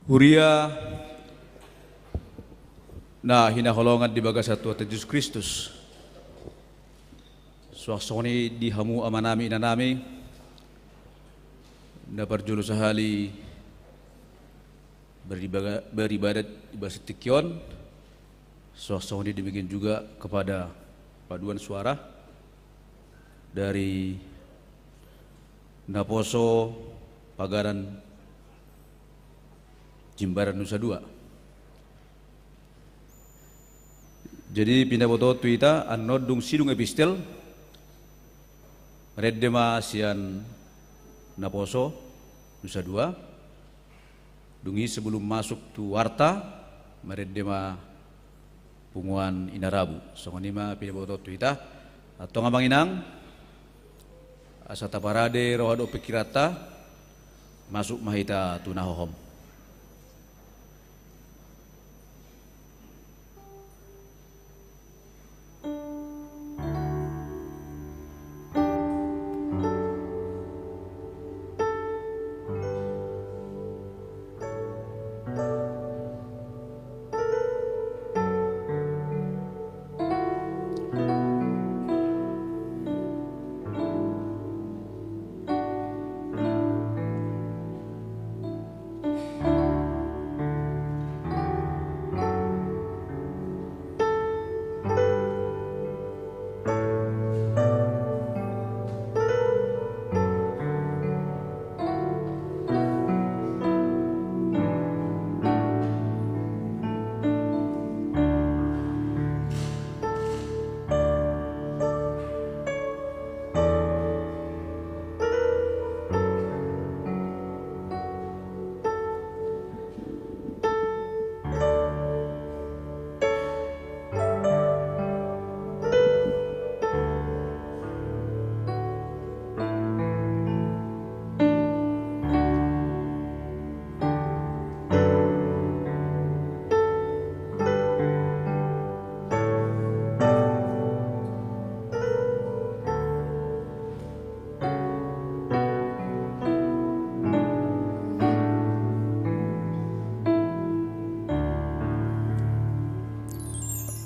Huria na hinaholongan di baga sa Tuhan Yesus Kristus. Suaksoni di hamu amanami inanami na berjulu sahali beribadat di Basitikion. Suaksoni demikian juga kepada paduan suara dari Naposo Pagaran Jimbaran Nusa Dua. Jadi pindah foto Twitter anodung sidung epistel reddema sian Naposo Nusa Dua dungi sebelum masuk tu warta mereddema punguan Inarabu songonima pindah foto Twitter atau ngabang inang asata parade rohado pikirata masuk mahita tunahohom.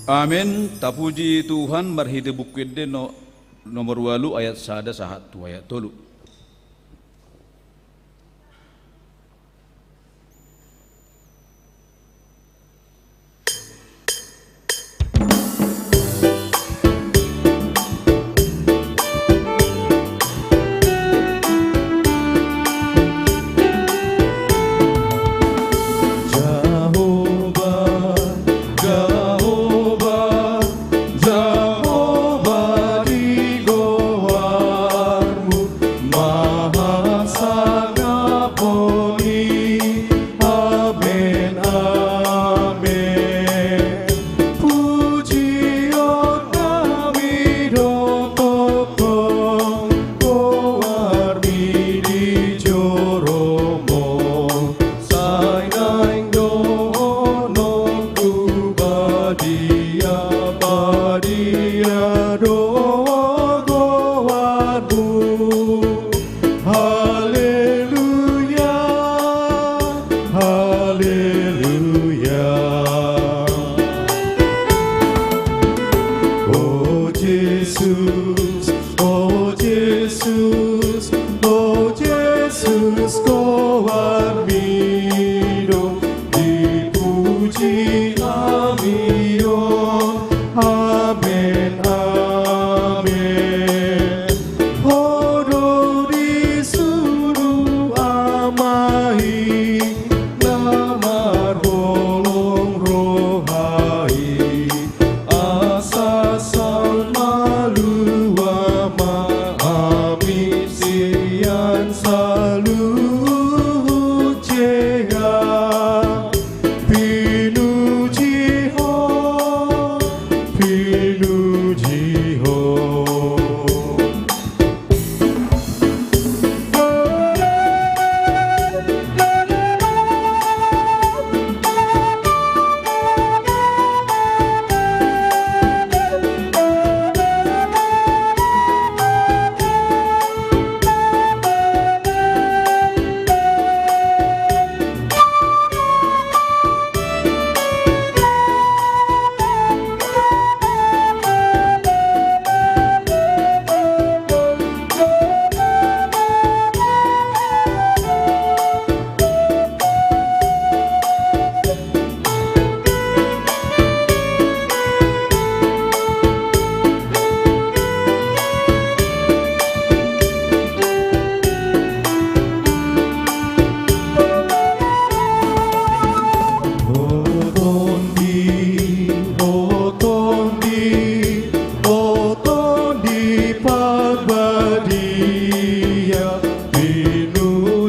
Amin. Tapuji Tuhan marhite bukede nomor 8 ayat 1 ayat 3.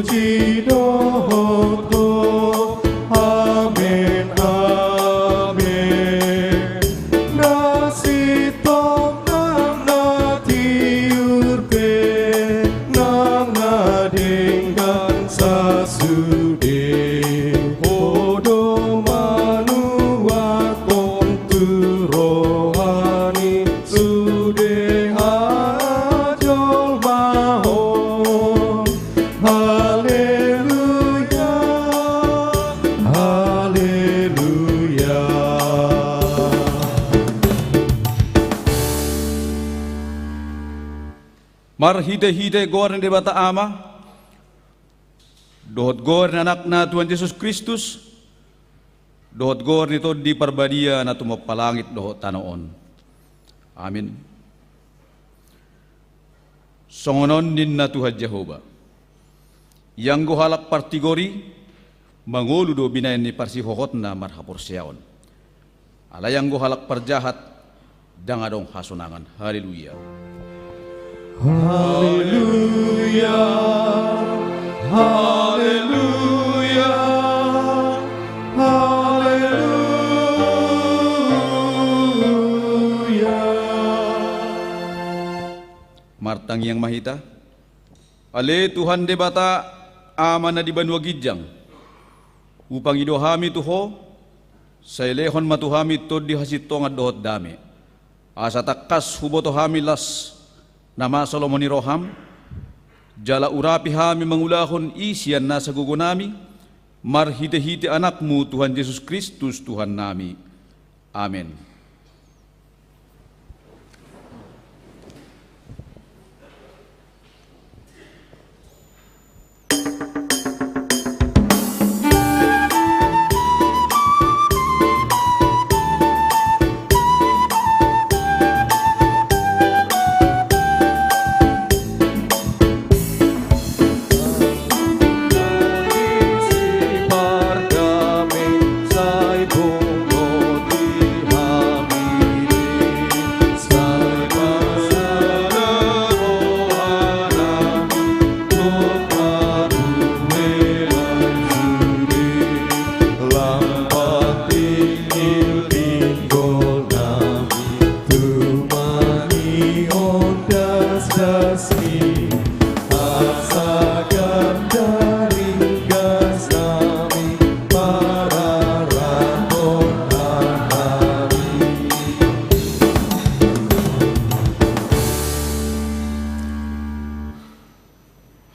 puji dohoto. Amin, amin. Nasito nang natiurpe, nang nadingkan sasude. Hodo manua kontu rohani sude ajol mahon. Haleluya, haleluya. Marhide-hide gor di bata ama, dohot gor na anak na Tuhan Yesus Kristus, dohot gor nito di parbadia na tumapalangit dohot tanoon. Amin. Songonon din na Tuhan Jehova, yang gohalak partigori, mangulu do binayan ni parsihohot na marhapor siyaon. Alayang gohalak parjahat, dangadong hasunangan. Haleluya. Haleluya, haleluya, haleluya. Martang yang mahita, ale Tuhan debata ama na di banwa gidjang, upang idohami tuho, sa ilehon matuhami to di hasito nga dohot dami, asa takas huboto hami las, nama Solomoni roham, jala urapi hami mangulahon isian nasa gugunami, marhite-hite anakmu Tuhan Yesus Kristus Tuhan nami. Amin.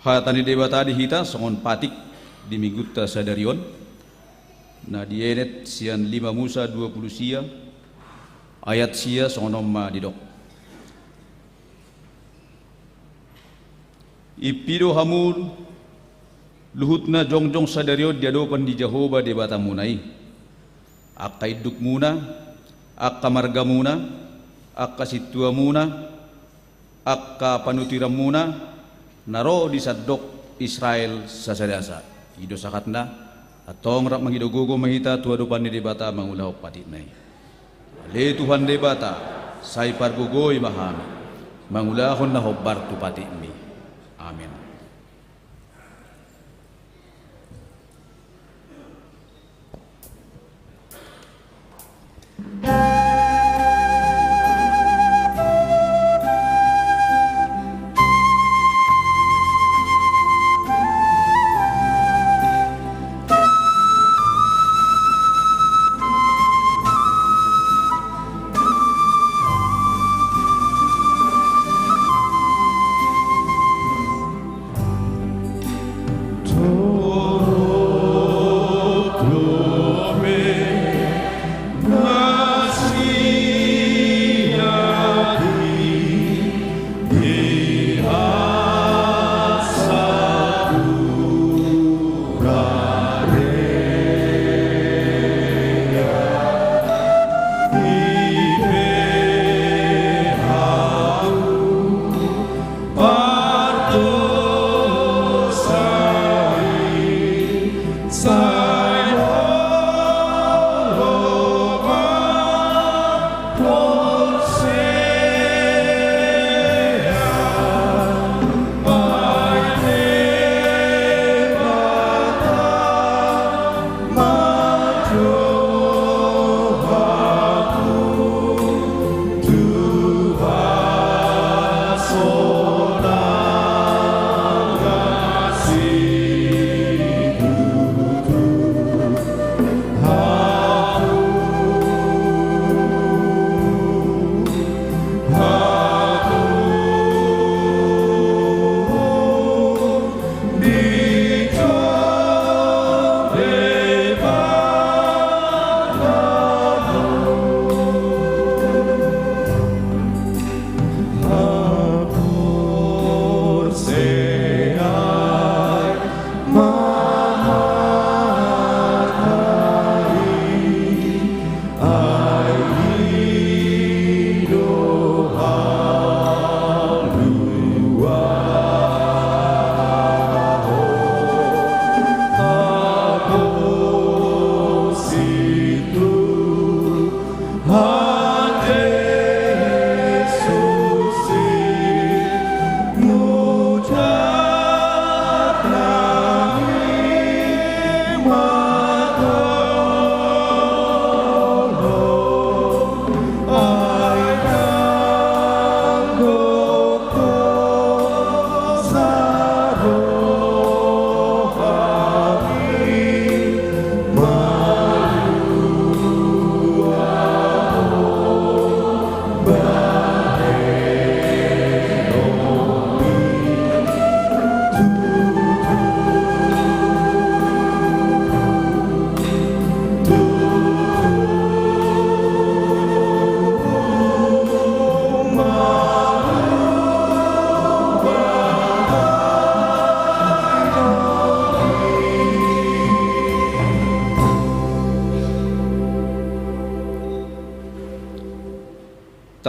Hatani debata dihita songon patik di miguta sadarion na dienet sian 5 Musa 20 sia ayat sia songon ma didok. Ipido hamul luhutna jongjong sadarion diadopan di Jehova debata munai. Akka iduk muna, akka marga muna, akka situa muna, akka panutiram muna, naro di sadok Israel sasadasa ido sakatna atong rak mangidogogo mahita tuadupan ni debata mangulahok patinay. Ale Tuhan debata say pargogoy mahami mangulahon na hobbar tu patimi. Amin.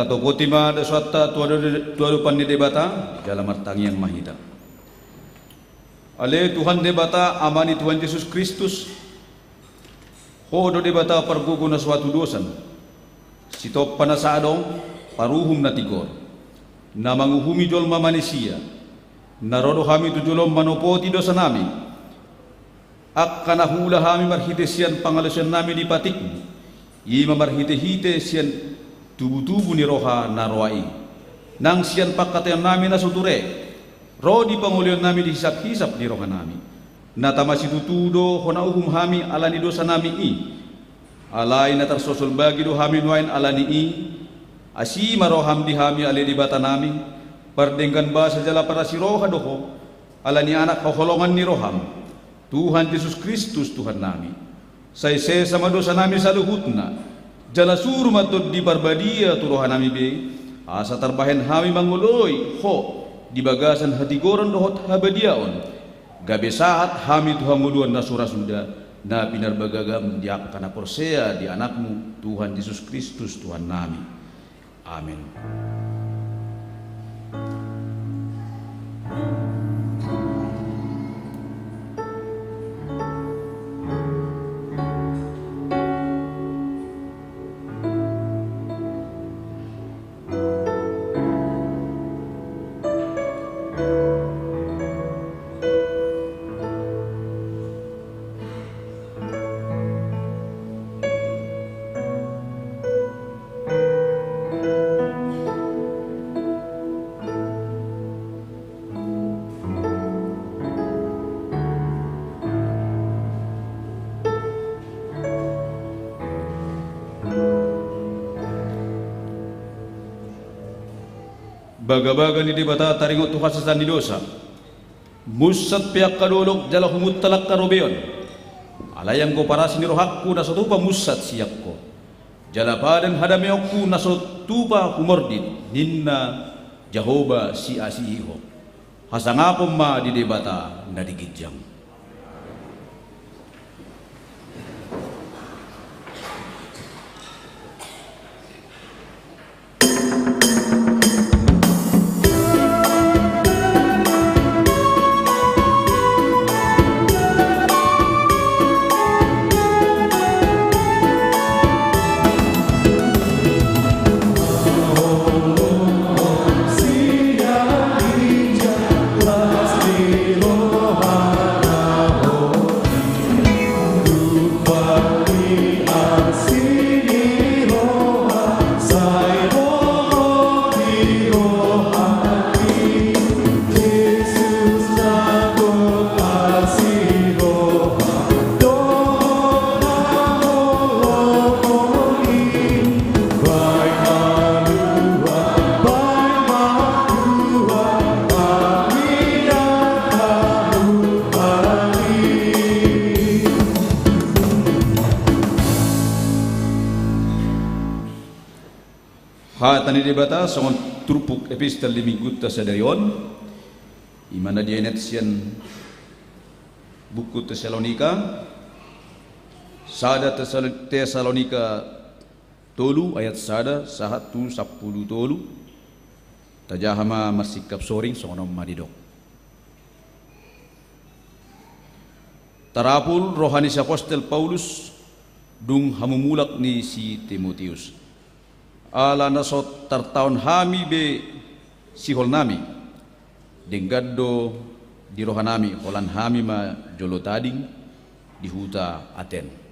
tato kotima da suatta tuado panni debata dalam artangi yang mahita. Ale Tuhan debata amani Tuhan Yesus Kristus hodo debata pargugo na suatu dosan sitop panasadong paruhum na tigor na manguhumi jolma manusia narodo kami tujulom manopoti dosa nami akkana hula kami marhite sian pangalusan nami di patikmu ima marhite-hite sian tubu-tubu ni roha narwai nang sian pakatan nami na suture roh di pangulian nami dihisap-hisap di roha nami natama situtudo hona uhum hami alani dosa nami i alai na tarsosol bagi do hami nuain alani i asima roham di hami ale di bata nami pardengkan bahasa jala para si roha doho alani anak hoholongan ni roham Tuhan Yesus Kristus Tuhan nami say sama dosa nami saluhutna jala suru matod di barbadia tu roha nami be asa tarbahen hami manguloi ho di bagasan hati goron dohot habadiaon gabe saat hami Tuhan nguluan nasura sunda na pinar bagagam di akana porsea di anakmu Tuhan Yesus Kristus Tuhan nami amin. Baga-baga ni debata taringot tu kasasan di dosa musat pihak kadolok jala humut talak karobeon alayang ko para sini rohakku na sotupa musat siapko jala paden hadameokku na sotupa humordit ninna Jehovah si asiho hasangapom ma di debata na digijang. Tani debata songon turpuk epistel limigutta sadarion imana dia net sian buku Tesalonika sada Tesalonika tolu ayat sada sahatu 10 tolu tajahama masikap soring songonom madidok tarapul rohani si apostel Paulus dung hamumulak ni si Timotius ala nasot tartaon hami be sihol nami denggado di rohanami holan hami ma jolo tading di huta Aten.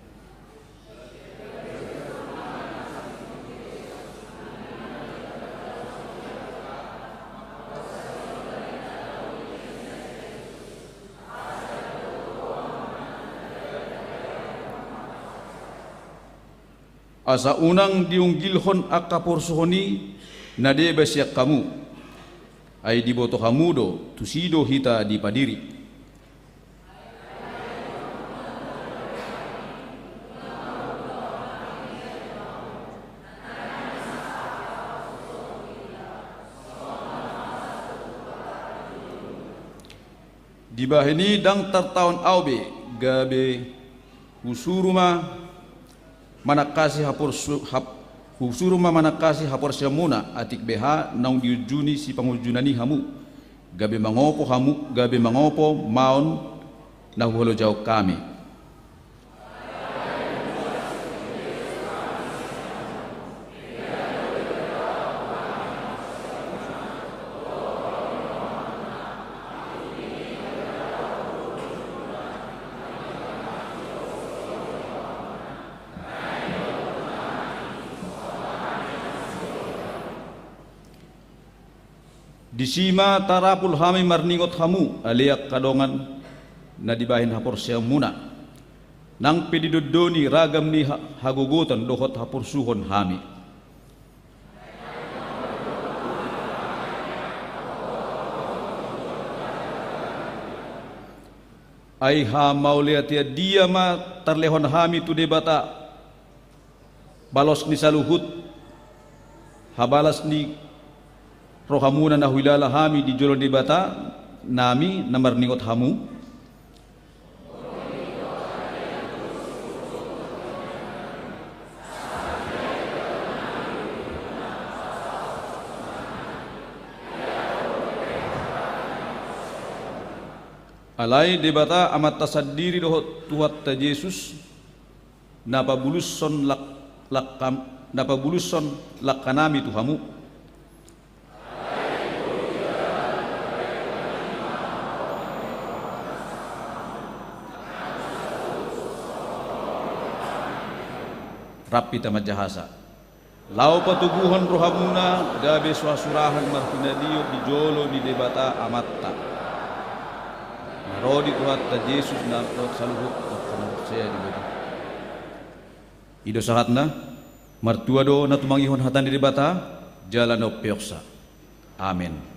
Asa unang diunggilhon akaporsohoni nade basyak kamu ay diboto kamudo tusido hita di padiri di bahini dang tartaon aube gabe usuruma manakasi Husuru mamanakasi hapor siya muna atik beha naung diujuni si pangujunani hamu. Gabi mangopo maon nahuholo jauh kami. Disima tarapul hami marningot hamu aliak kadongan na dibahin hapor siya muna. Nang pedidodoni ragam ni hagugutan dohot hapor suhon hami. Ay ha mauliatia dia ma tarlehon hami tu debata balos ni saluhut habalas ni rohamuna na hulala hami di jolo debata nami namar ningot hamu. Alai debata amat tasadiri dohot tuhat ta Yesus napa buluson lakkanami tuhamu. Rapi tamat jahasa. Lau patuguhon rohamuna gabe suasurahan marhinadio di jolo di debata amatta. Rodi tuhat ta Yesus na saluhut saya di bata. Ido sahatna martua do na tumangihon hatan di debata jalan no peoksa. Amin.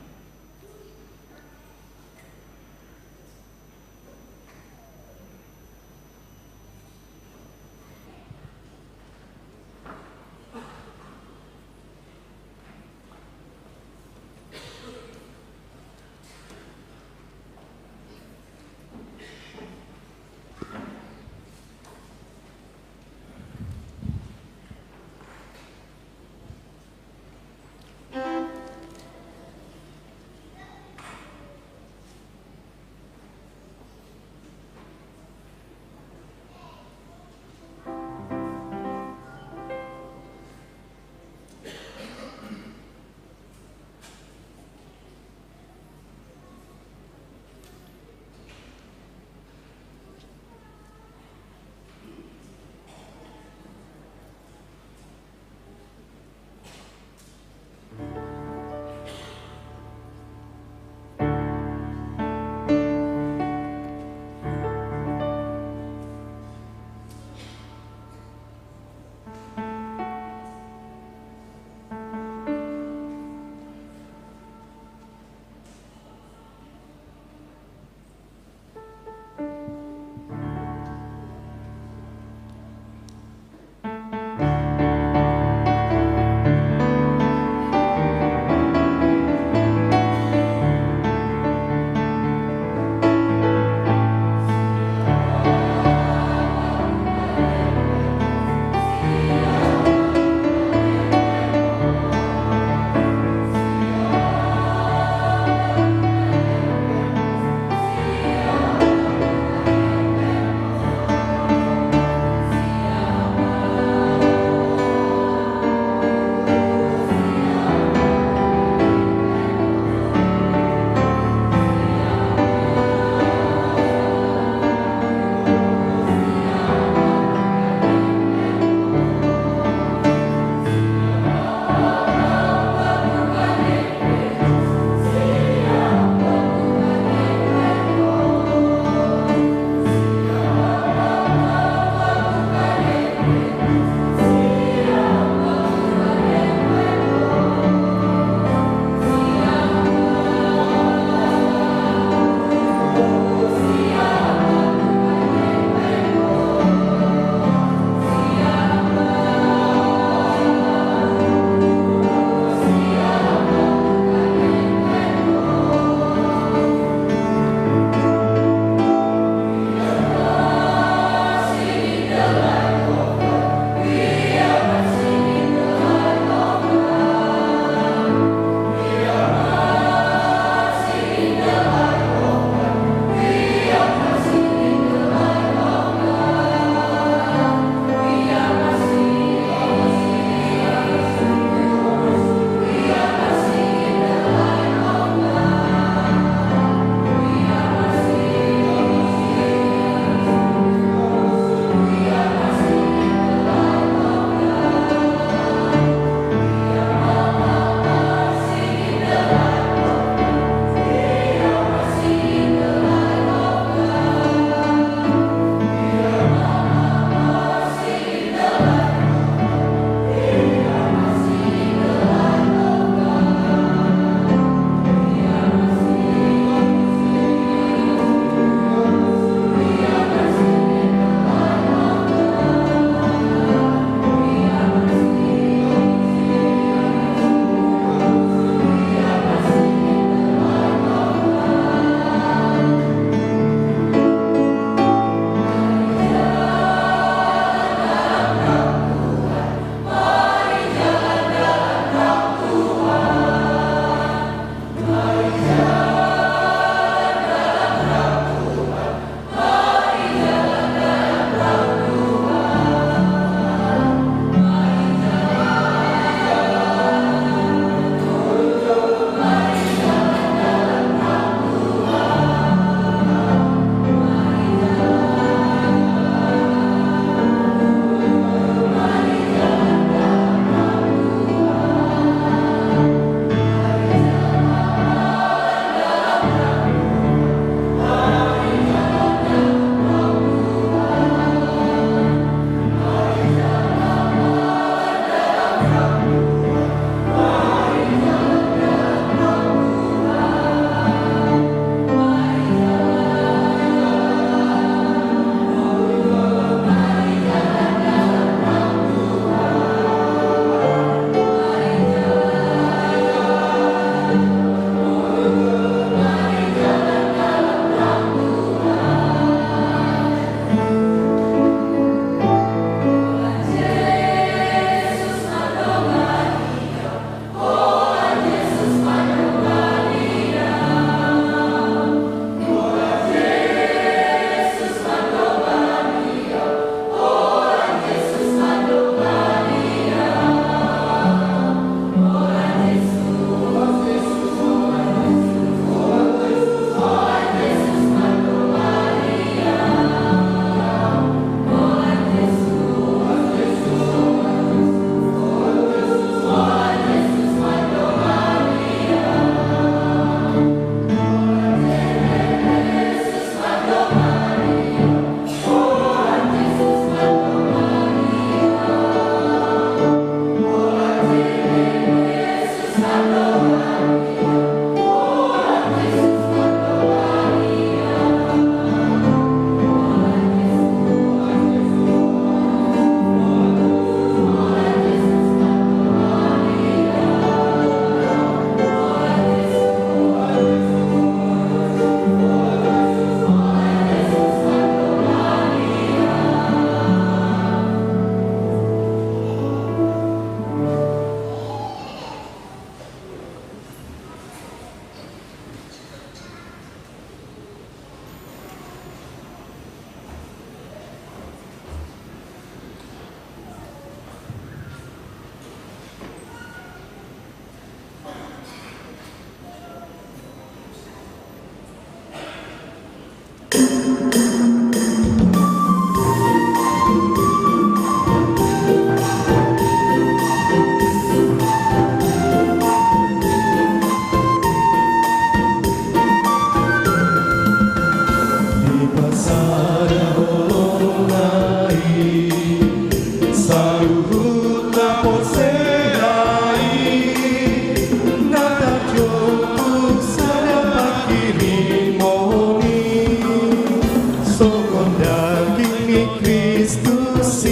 Sokon daging ni Kristus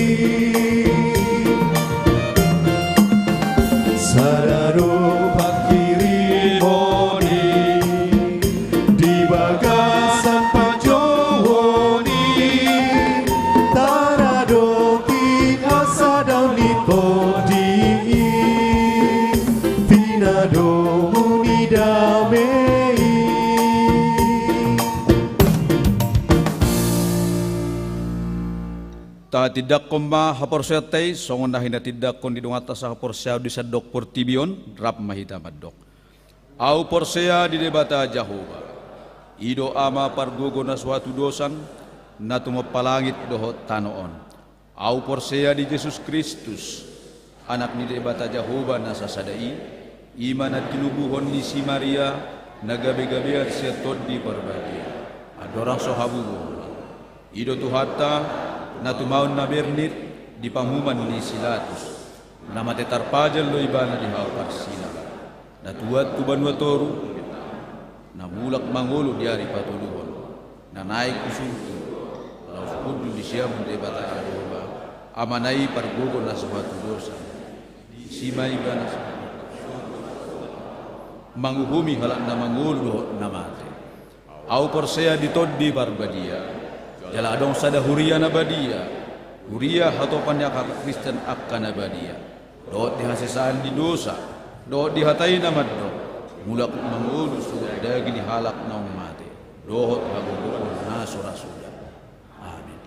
Sadaro pakiri moni di bagasan pajowoni tarado asa daun di pinado muni damai Ta tidak koma haporsetay songon na hinatidak kon didungata sa haporsea di sadok portibion rap mahita madok. Au porsea di debata Jehova. Ido ama pargogo na suatu dosan na tumapalangit dohot tanoon. Au porsea di Yesus Kristus anak ni debata Jehova na sasadai iman at tinubuhon ni si Maria nagabi-gabi at siya tod di parbati. Adorang sohabugo. Ido tuhata na tumaon na bernit di pamuman ni Silatus na matetarpajal lo iba na di hawapar sila na tuwad tuban watoru na mulak mangulo di ari patuluhon na naik kusunto laus kudu di siya munti bata Jehova amanay pargogo na suatu dosa sima iba na manguhumi halak na mangulo na mate au porsea ditod di barbadia jala adong sada huria na badia huria hatopan ya kakak Kristen akan badia doot dihasisaan di dosa doot dihatai na maddo mulak mangulu sudah daging halak na mati doot haguguon na surasuda amin.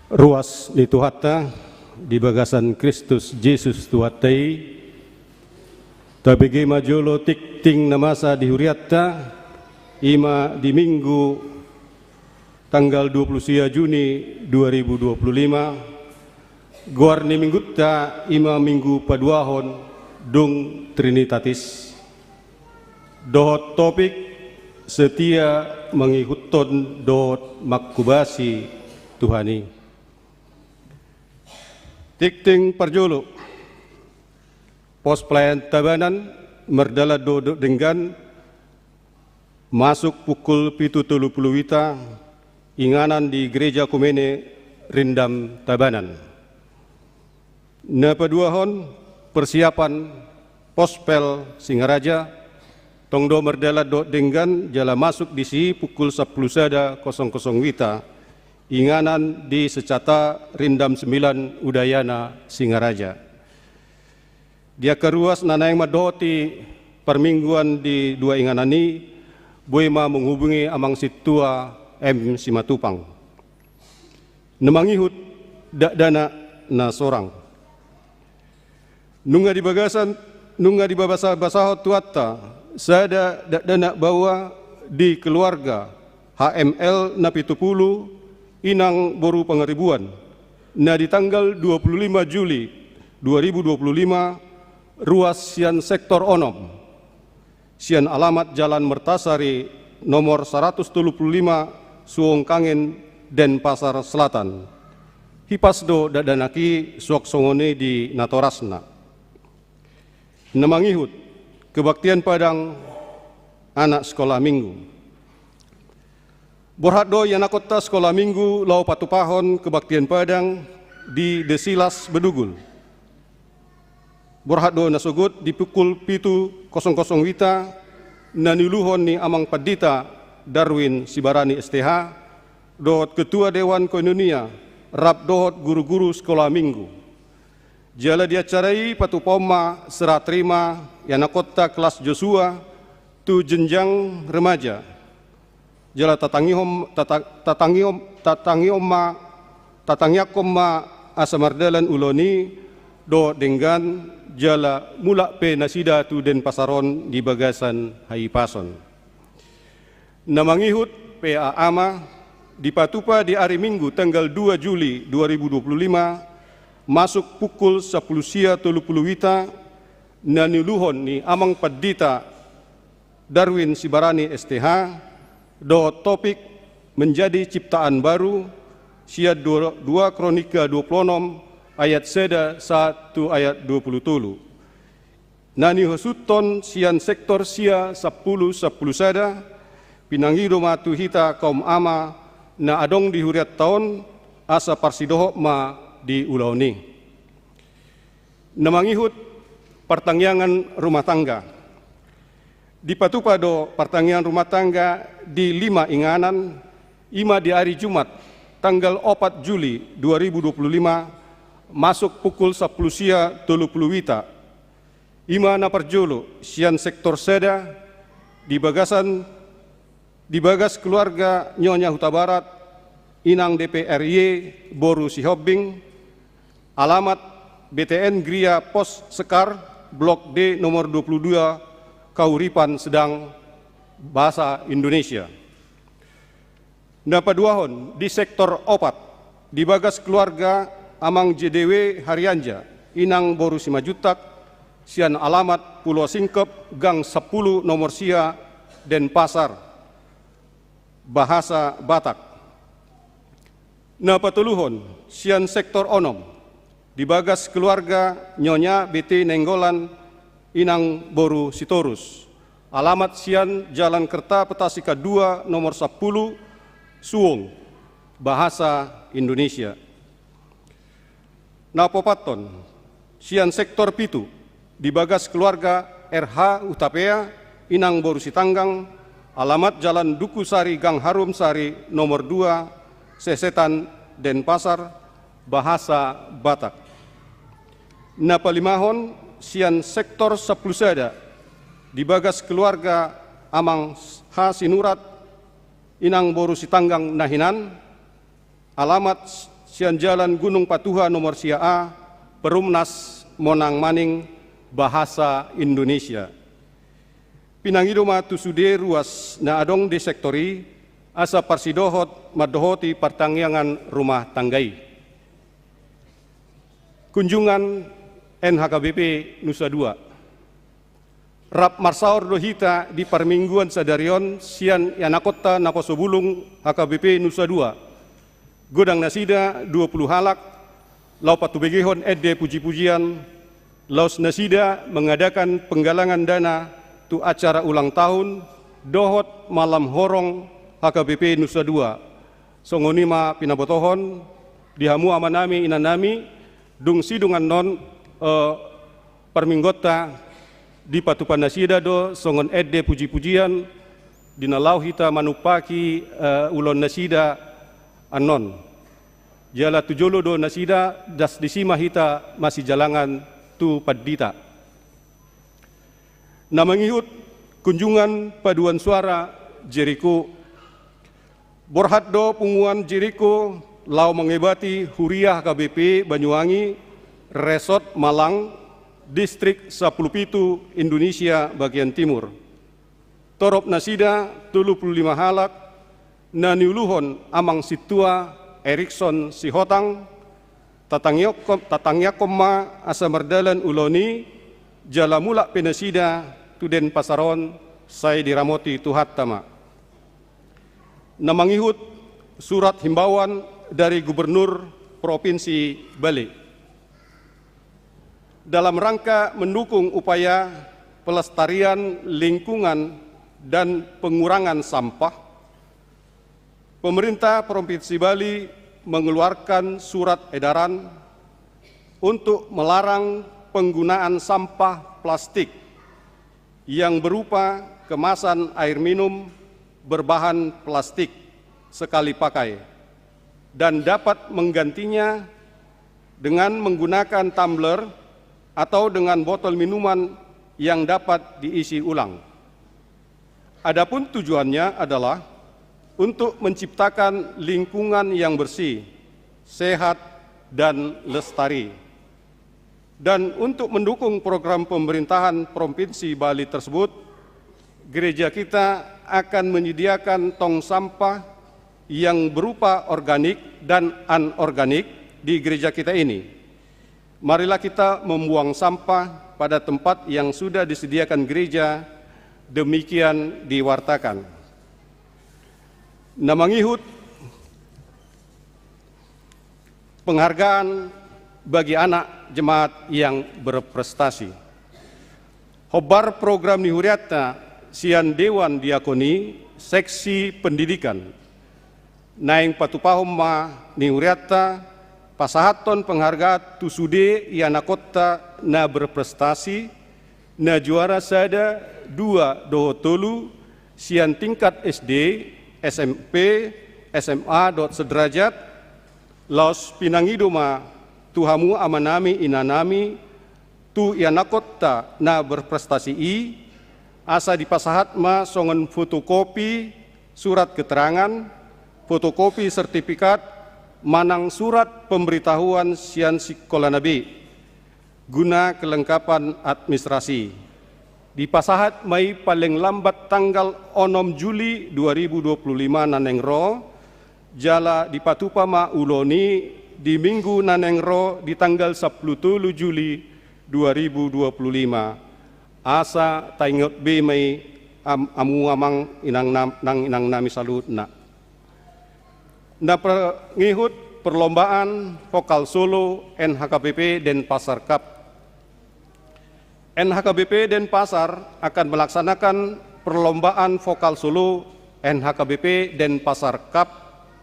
ruas ni Tuhatta di bagasan Kristus Yesus Tuhattai tabigi majolo tikting na masa di huriatta ima di minggu tanggal 20 Juni 2025 guar ni minggutta ima minggu paduahon dung Trinitatis dohot topik setia mengikuton dohot makubasi Tuhani tikting parjolo pos pelayan Tabanan merdala do dengan masuk pukul 7.30 wita inganan di gereja Kumene Rindam Tabanan. Na paduahon persiapan pospel Singaraja tongdo merdala do dengan jala masuk di si pukul 10.00 wita inganan di secata Rindam 9 Udayana Singaraja. Dia keruas nanayang madoti permingguan di dua inganan ini Boema menghubungi amang situa M. Simatupang. Nemangihut dak dana na sorang. Nunga di babasa basahot Tuatta, sada dak dana bawa di keluarga HML na 70 inang boru pengeribuan. Na di tanggal 25 Juli 2025 ruas sian sektor onom. Sian alamat Jalan Mertasari nomor 175 Suong Kangen Denpasar Selatan. Hipasdo dadanaki suak songone di Natorasna. Nemangihut kebaktian Padang anak sekolah minggu. Borhado yanakota sekolah minggu lau patupahon kebaktian Padang di Desilas Bedugul. Borhado nasugut di pukul 7.00 wita naniluhon ni amang padita Darwin Sibarani STH dohot ketua Dewan Koinonia rap dohot guru-guru sekolah minggu. Jala diacarai patupoma serah terima yanakota kelas Joshua tu jenjang remaja. Jala tatangyakomma asamardalan uloni do dengan jala mulak pe nasida tu Denpasaron di bagasan Haipason. Namangihut PA Ama di Patupa di hari Minggu tanggal 2 Juli 2025 masuk pukul 10.30 wita naniluhon ni amang padita Darwin Sibarani STH do topik menjadi ciptaan baru sia 2 Kronika 26 ayat seda 1 ayat 20. Nani hosuton sian sektor sia 10 sada pinangido matu hita kaum ama na adong di huriat tahun asa parsidoho ma di ulauni. Namangihut pertangyangan rumah tangga. Di Patupado pertangyangan rumah tangga di 5 inganan ima di hari Jumat tanggal 4 Juli 2025 masuk pukul 10.30 wita. Ima na parjolo sian sektor seda di bagas keluarga Nyonya Huta Barat inang DPRY Boru Sihobbing alamat BTN Gria Pos Sekar Blok D nomor 22 Kauripan Sedang Bahasa Indonesia. Napaduahon di sektor opat di bagas keluarga amang JDW Haryanja inang Boru Simajutak sian alamat Pulau Singkep Gang 10 nomor sia Denpasar Bahasa Batak. Napatuluhon sian sektor onom di bagas keluarga Nyonya BT Nenggolan inang Boru Sitorus alamat sian Jalan Kerta Petasika 2 nomor 10 Suong Bahasa Indonesia. Napopaton sian sektor pitu di bagas keluarga RH Utapea inang Boru Sitanggang alamat Jalan Duku Sari Gang Harum Sari nomor 2 Sesetan Denpasar Bahasa Batak. Napalimahon sian sektor 10 sada di bagas keluarga amang H. Sinurat inang Boru Sitanggang Nahinan alamat sian Jalan Gunung Patuha nomor sia A, Perumnas Monang Maning, Bahasa Indonesia. Pinangidoma tusude ruas na adong de sektori, asa parsidohot madohoti pertangyangan rumah tanggai. Kunjungan NHKBP Nusa Dua. Rap marsaor dohita di permingguan sadarion sian yanakota nakosobulung HKBP Nusa Dua. Godang nasida 20 halak, lau patubegehon edde puji-pujian, laus nasida mengadakan penggalangan dana tu acara ulang tahun dohot malam horong HKBP Nusa Dua. Songonima pinabotohon, dihamu amanami inanami, dung sidungan non perminggota di patupan nasida do songon edde puji-pujian dinalau hita manupaki ulon nasida anon jala tujolo do nasida das disima hita masih jalangan tu paddita na mangihut kunjungan paduan suara Jericho borhat do punguan Jericho lau mengebati huriah KBP Banyuwangi Resort Malang Distrik 17 Indonesia bagian timur. Torop nasida 35 halak na niuluhon amang situa Erikson Sihotang tatangyakomma asa merdalan uloni jala mulak penasida tuden pasaron say diramoti tuhat tama. Namangihut surat himbauan dari Gubernur Provinsi Bali. Dalam rangka mendukung upaya pelestarian lingkungan dan pengurangan sampah, pemerintah Provinsi Bali mengeluarkan surat edaran untuk melarang penggunaan sampah plastik yang berupa kemasan air minum berbahan plastik sekali pakai dan dapat menggantinya dengan menggunakan tumbler atau dengan botol minuman yang dapat diisi ulang. Adapun tujuannya adalah untuk menciptakan lingkungan yang bersih, sehat, dan lestari. Dan untuk mendukung program pemerintahan Provinsi Bali tersebut, gereja kita akan menyediakan tong sampah yang berupa organik dan anorganik di gereja kita ini. Marilah kita membuang sampah pada tempat yang sudah disediakan gereja, demikian diwartakan. Namangihut penghargaan bagi anak jemaat yang berprestasi. Hobar program Nihuriata sian Dewan Diakoni Seksi Pendidikan. Naing patupahom ma Nihuriata pasahaton penghargaan tusude yanakota na berprestasi na juara sada 2 dohotolu sian tingkat SD, SMP, SMA sederajat laos pinangidoma tuhamu amanami inanami tu yanakota na berprestasi i asa dipasahat ma songon fotokopi surat keterangan, fotokopi sertifikat manang surat pemberitahuan sian sekolah nabi guna kelengkapan administrasi. Dipasahat mai paling lambat tanggal 6 Juli 2025 nanengro jala dipatupa ma uloni di minggu nanengro di tanggal 10 Juli 2025 asa taingot be mai amu amang inang nami salut na. Na pengihut perlombaan vokal solo NHKBP Denpasar Cup. NHKBP Denpasar akan melaksanakan perlombaan vokal solo NHKBP Denpasar Cup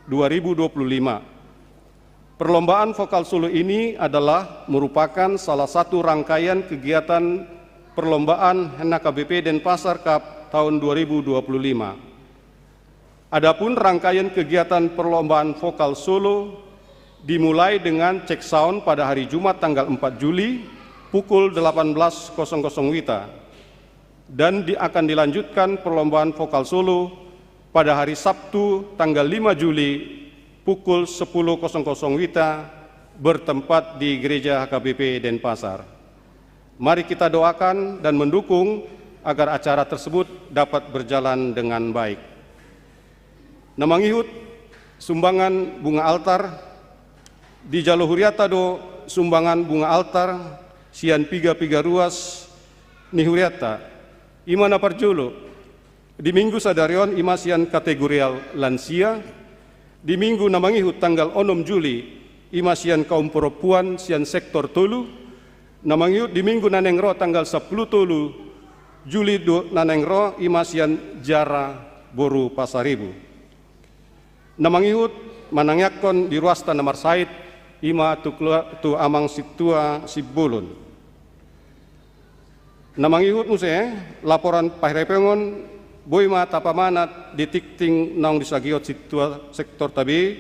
2025. Perlombaan vokal solo ini adalah merupakan salah satu rangkaian kegiatan perlombaan NHKBP Denpasar Cup tahun 2025. Adapun rangkaian kegiatan perlombaan vokal solo dimulai dengan cek sound pada hari Jumat tanggal 4 Juli pukul 18.00 WITA dan akan dilanjutkan perlombaan vokal solo pada hari Sabtu tanggal 5 Juli pukul 10.00 WITA bertempat di Gereja HKBP Denpasar. Mari kita doakan dan mendukung agar acara tersebut dapat berjalan dengan baik. Namangihut sumbangan bunga altar di Jalohuriata do sumbangan bunga altar sian piga ruas ni huriata imana parjolo di minggu sadarion ima sian kategorial lansia, di minggu namangihut tanggal 6 Juli ima sian kaum perempuan sian sektor tolu, namangihut di minggu nanengro tanggal 10 tolu Juli nanengro ima sian jara boru pasaribu. Namangihut manangyakon di ruasta namar sait ima tu amang situa sibulun. Namangihut muse laporan pahrepengon boima tapamanat ditikting naung disagiot situa sektor tabi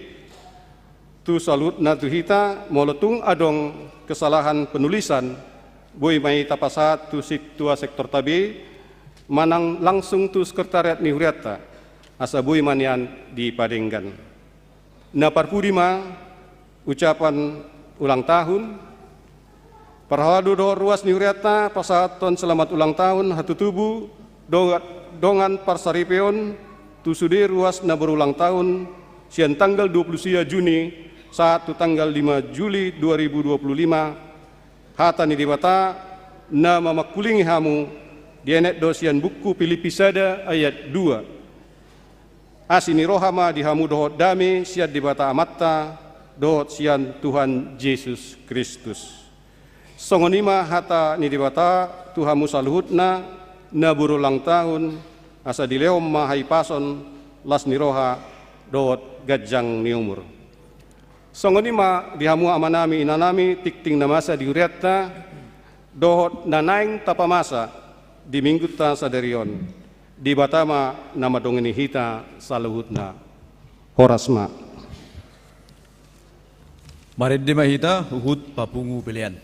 tu salut na tuhita molotung adong kesalahan penulisan boimai tapasat tu situa sektor tabi manang langsung tu sekretariat ni huriata asa boimanian di Padenggan. Na parpudima ucapan ulang tahun parhadu do ruas ni huriata pasaton selamat ulang tahun hatu tubuh dongan parsaripeon tu sudi ruas na berulang tahun sian tanggal 20 Juni saat tanggal 5 Juli 2025 hata ni dibata na mamakulingi hamu dienet do sian buku Filipisada ayat 2 asini rohama di hamu dohot dame siat dibata amatta dohot sian Tuhan Yesus Kristus songonima hata ni dibata tuhamu saluhutna na berulang tahun asa dileom mahai pason las niroha dot gajang ni umur. Songonima dihamu amanami inanami tikting namasa di huriata dot nanaing tapamasa di minggu ta sadarion di batama nama dongeni hita saluhutna horasma. Maridde mahita huhut papungu pilihan.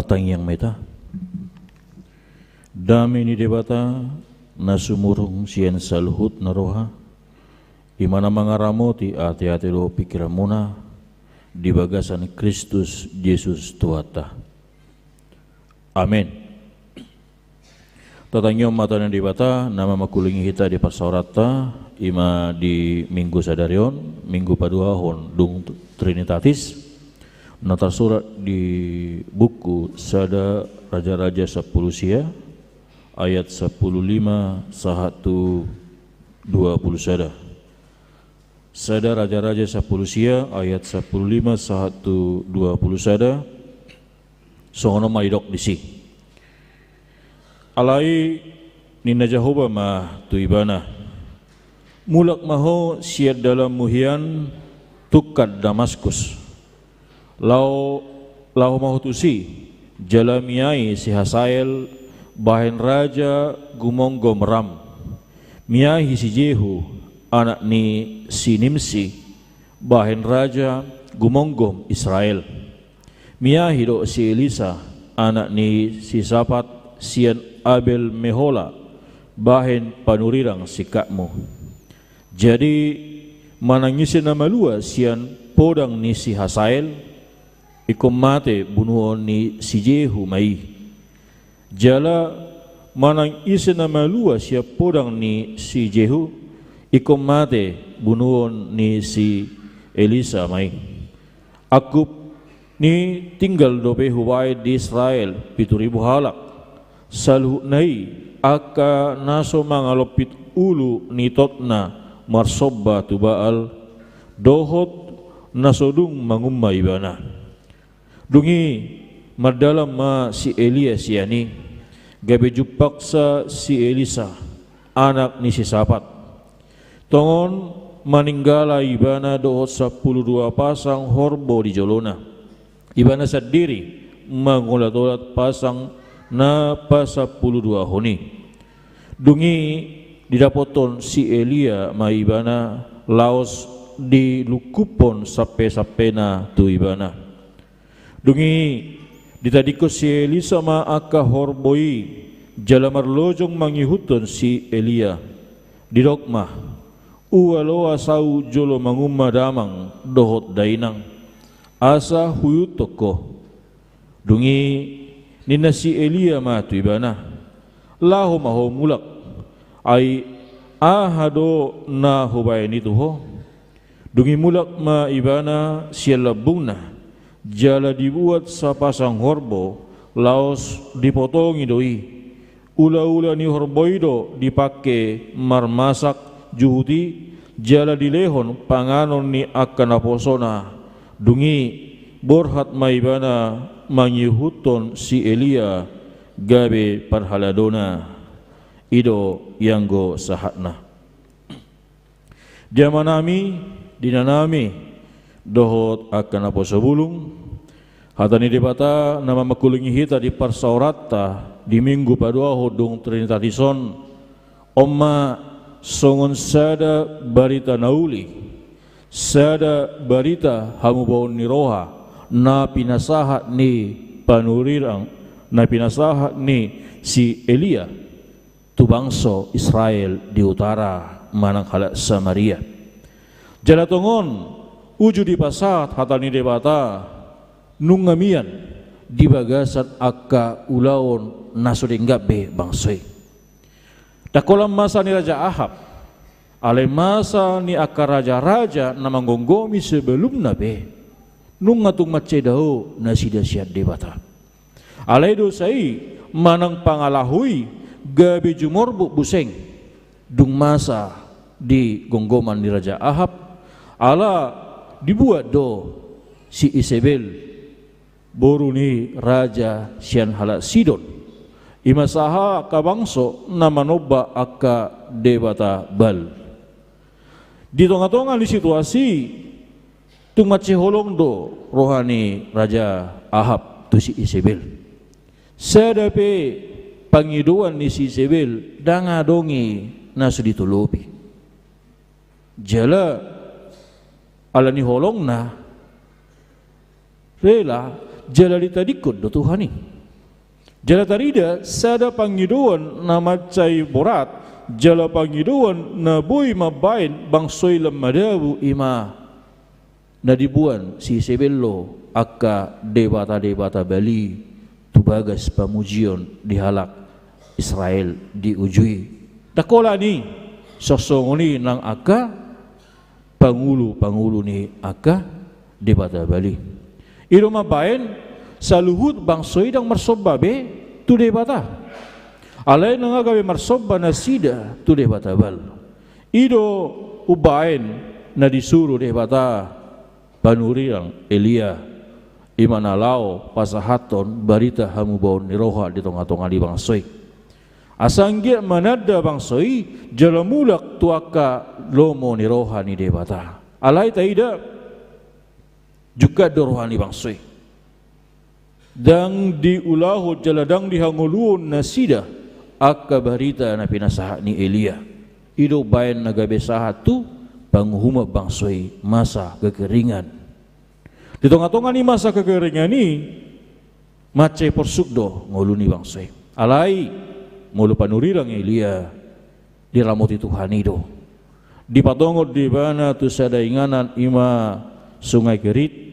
tangyang meta. Dami ni debata nasumurong siyan sa luhut na roha. Imana mga ramo ti ati-ati lo pikiran muna di bagasan Kristus Jesus tuata. Amin. Tatangyo mata ng debata nama makulingi kita di pasaurata ima di minggu sadarion minggu paduahon dung Trinitatis natarsurat di buku Sada Raja-Raja 10 sia ayat 15 sahatu 20 sada. Sada Raja-Raja 10 sia ayat 15 sahatu 20 sada. Songono maidok disi. Alai nina Jehovah mah tuibana. Mulak maho siad dalam muhian tukad Damaskus. Lau maho tusi jalamiai si Hasael bahen raja gumonggo meram. Miahi si Jehu anak ni si Nimsi bahen raja gumonggo Israel. Miahi do si Elisa anak ni si Safat sian Abel Mehola bahen panurirang sikakmu. Jadi manangisin nama lua sian podang ni si Hasael ikom mate bunuon ni si Jehu mai. Jala manangisin nama lua sian podang ni si Jehu ikom mate bunuon ni si Elisa mai. Aku ni tinggal dobe huwai di Israel 7,000 halak. Saluh nai aka naso mangalopit ulu nitotna marsobba tu Baal dohot nasodung mangumma ibana. Dungi madalam ma si Elia siani gabe jupaksa si Elisa anak ni si Safat. Tongon maninggala ibana dohot 12 pasang horbo di jolona. Ibana sendiri mangulat-ulat pasang na pasa 12 honi. Dungi didapoton si Elia maibana laos di lukupon sape-sapena tu ibana. Dungi ditadiko si Elisa ma aka horboi jalamar lojong mangihuton si Elia didokma ualoa sau jolo mangumma damang dohot dainang asa huyutoko. Dungi nina si Elia matu ibana laho maho mulak ay ahado na hubay nito ho. Dungi mulak ma ibana siya labung na jala dibuat sa pasang horbo laos dipotong idoi ula-ula ni horbo ido dipake marmasak juhuti jala dilehon panganon ni akan aposona. Dungi borhat ma ibana mangyuhuton si Elia gabe parhaladona ido yanggo sahatna. Jamanami dinanami dohot akan apa sebulung hatani debata nama makulingi hita di parsaurata di minggu paduaho dung Trinitadison omma songon sada barita nauli sada barita hamubaon ni roha na pinasahat ni panurirang na pinasahat ni si Elia tu bangso Israel di utara manang halak Samaria. Jalatongon uju di pasat hatani debata nungamian di bagasan akka ulaon nasudinggabe bangsoi. Dakolam masa ni Raja Ahab ale masa ni akka raja-raja na manggonggomi sebelum nabe nung ngatung macedao na sidasiat debata. Alay do say manang pangalahui gabi jumorbo buseng dung masa di gonggoman ni Raja Ahab ala dibuat do si Isabel boru ni Raja sian hala Sidon imasaha kabangso na manoba akka debata bal. Di tonga-tonga di situasi tumat holong do rohani Raja Ahab tu si Isabel. Sadape pangiduan ni si Isabel danga dongi nasu ditulupi. Jala ala ni holong na rela jala ditadikot do Tuhani. Jala tarida sada pangiduan na macay borat, jala pangiduan na boy mabain bangsoy lemadabu ima na dibuan si Isabello akka debata-debata Bali tubagas pamujion dihalak Israel diujui. Dakola ni sosongoni nang akka pangulo ni akka debata Bali. Iro mabain sa luhut bangsoy dang marsobba be tu debata. Alay na nga gabi marsobba na sida tu debata bal. Ido ubain na disuro debata panuriang Elia imanalao pasahaton barita hamubaon ni roha di tong-tong ali bangsoy. Asanggia manada bangsoy jalamulak tuaka lomo ni roha ni debata. Alay taida juga dorohani bangsoy. Dang diulaho jaladang dihanguluon na sida akka barita na pinasaha ni Elia. Ido bayan nagabesaha tu panghuma bangsoy masa kekeringan. Di tengah-tengah ni masa kekeringan ni macay porsukdo ngulu ni bangsoy. Alay ngulu panurirang Elia diramoti Tuhan itu. Dipatongod di bana tu sada inganan ima sungai Kerit.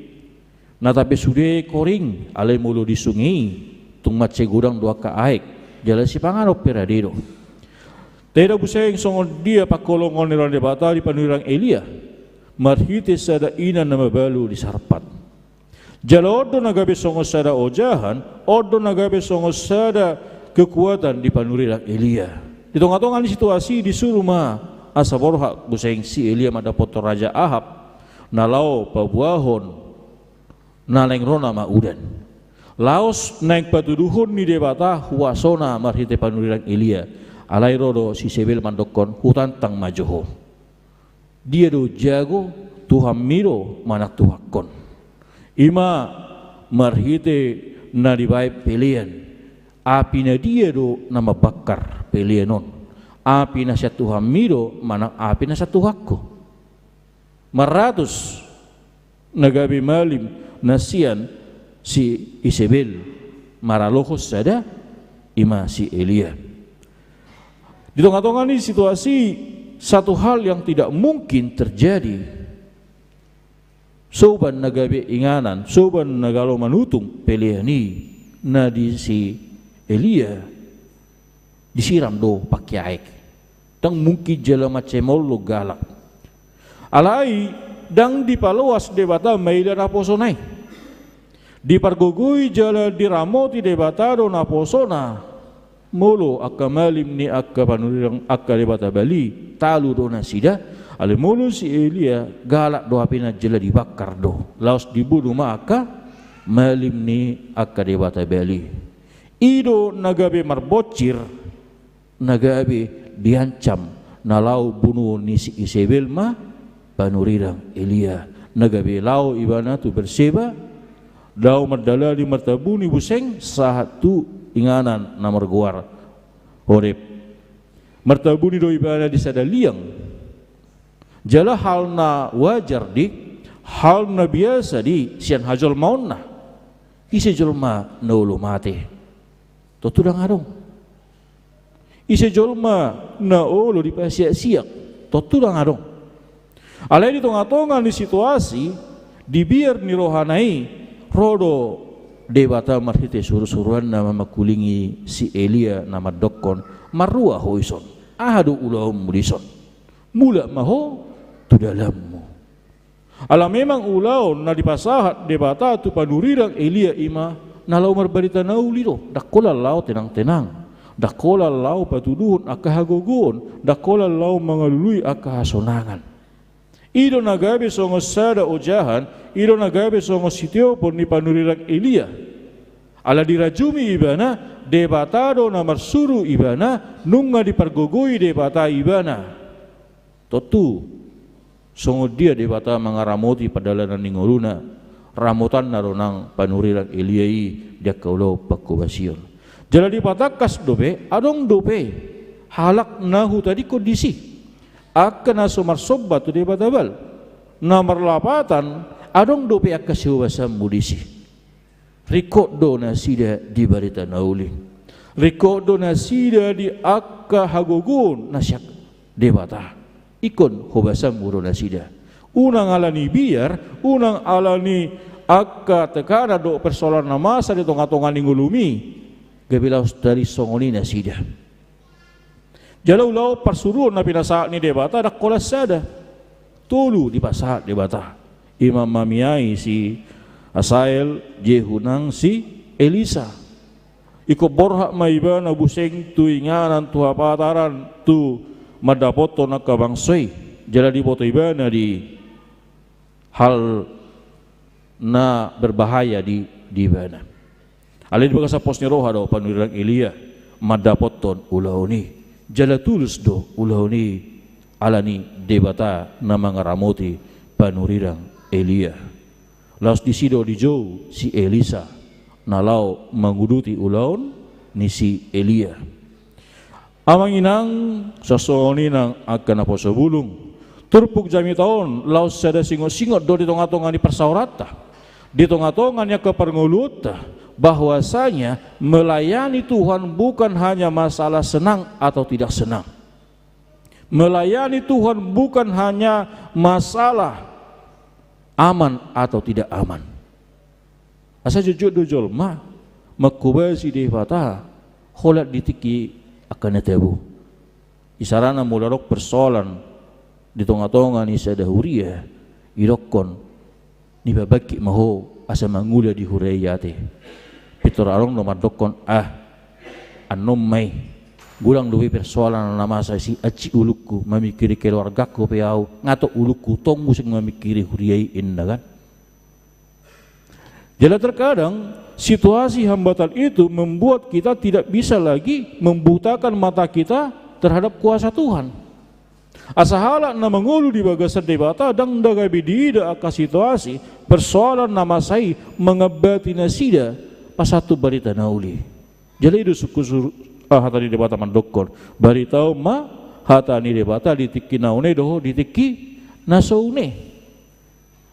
Na tapi sudah koring alay mulu di sungai tung macay gudang dua ka aik jala si panganop peradero. Tidak buseng songod dia pakolongon ni debata di panurang Elia. Marhite sada ina na mabalu di sarpat. Jala odo nagabe songod sada ojahan, odo nagabe songod sada kekuatan di panurang Elia. Di tengah-tengah situasi disuruh ma asa borha buseng si Elia madapot Raja Ahab nalau pabuahon naleng rona ma udan. Laos naik patuduhon ni debata huasona marhite panurang Elia. Alay rodo si Sebel mandokon hutan tang majoho. Dia do jago Tuhan miro manak tuhakon. Ima marhite na dibae pelian. Api na dia do nama bakar pelianon. Api na sa Tuhan miro manak api na sa tuhakko. Maratus nagabi malim nasian si Isabel maralohos sada ima si Elia. Di tengah-tengah ini situasi satu hal yang tidak mungkin terjadi. Soban nagabe inganan, soban nagalo manutung peliani na di si Elia disiram do pakai aik. Dang mungkin jala macemolo galak. Alai dang dipaloas debata maila raposonai. Dipargugui jala diramoti debata do naposona. Molo akka malim ni akka panurang akka debata Bali talu do na sida ale molo si Elia galak do apina jela dibakar do laos dibunuh maka malim ni akka debata Bali. Ido nagabe marbocir nagabe diancam nalau bunuh ni si Isabel ma panurirang Elia nagabe lau ibana tu berseba dau merdala di martabuni buseng satu inganan namar guar horep martabuni do ibana di sada liang jala hal na wajar di hal na biasa di sian hajol mauna isi jolma nolo mate to tudang arong isi jolma na olo di pasiak-siak to tudang arong alai di tengah-tengah di situasi dibiar ni rohanai rodo debata marhite suruh-suruhan nama makulingi si Elia nama dokon marua hoison ahadu ulau mulison mula maho tu dalammu ala memang ulau na dipasahat debata tu panurirang Elia ima nalau marbarita nauliro dakola lau tenang-tenang dakola lau patuduhun akka hagogon dakola lau mangalului akka hasonangan. Ido nagabe songo sada ojahan, ido nagabe songo sitio pun ni panurirang Elia. Ala dirajumi ibana, debatado na marsuru ibana, nunga dipargogoi debata ibana. Totu, songo dia debata mangaramoti padalanan ningoruna, ramotan naronang panurirang Elia i dia kaulo pakubasion. Jala dipatakas dope, adong dope, halak nahu tadi kondisi. Akka na sumarsobba tu debata bal na marlapatan adong dope akka siwasa mudisi Rikodo nasida di barita nauli. Rikodo nasida di akka hagogun nasyak debata. Ikon hobasam uro nasida. Unang alani biar, unang alani akka tekana do persoalan namasa di tonga-tonga ningulumi. Gabilaus dari songoni nasida. Jalau persuruan na pinasa ni debata dak kolas sada. Tulu di pasat debata. Imam Mamiai si Asael jehunang si Elisa. Iko borhak maiba na buseng tu inganan tu hapataran tu madapoto na kabangsoi. Jala di boto iba na di hal na berbahaya di bana. Alin baga sa pos ni roha do panurang Elia madapoton ulauni. Jala tulus do ulauni alani debata na mga ramoti panurirang Elia. Laos di sido di jauh si Elisa nalau menguduti ulaun ni si Elia. Amang inang sasoni nang akan apa sebulung turpuk jami tahun laos sada singot-singot do di tonga-tonga ni persaurata di tonga-tonga nya kepernguluta bahwasanya melayani Tuhan bukan hanya masalah senang atau tidak senang. Melayani Tuhan bukan hanya masalah aman atau tidak aman. Asa jujur dujul ma makubasi debata holat ditiki akan tebu. Isarana mularok persoalan di tonga-tonga ni sadahuria irokon ni babaki maho asa mangula di hurayate. Pitor arong nomor dokon anom mai gulang duwi persoalan nama saya si aci uluku mamikiri keluargaku peau ngato uluku tonggu sing mamikiri huriai indah kan. Jadi terkadang situasi hambatan itu membuat kita tidak bisa lagi membutakan mata kita terhadap kuasa Tuhan. Asahala na mengulu di bagasan debata dang dagabi dida aka situasi persoalan nama saya mengebati nasida pasatu barita nauli. Jadi itu suku hatani debata mandokor baritau ma hatani debata ditiki naune doho ditiki nasoune.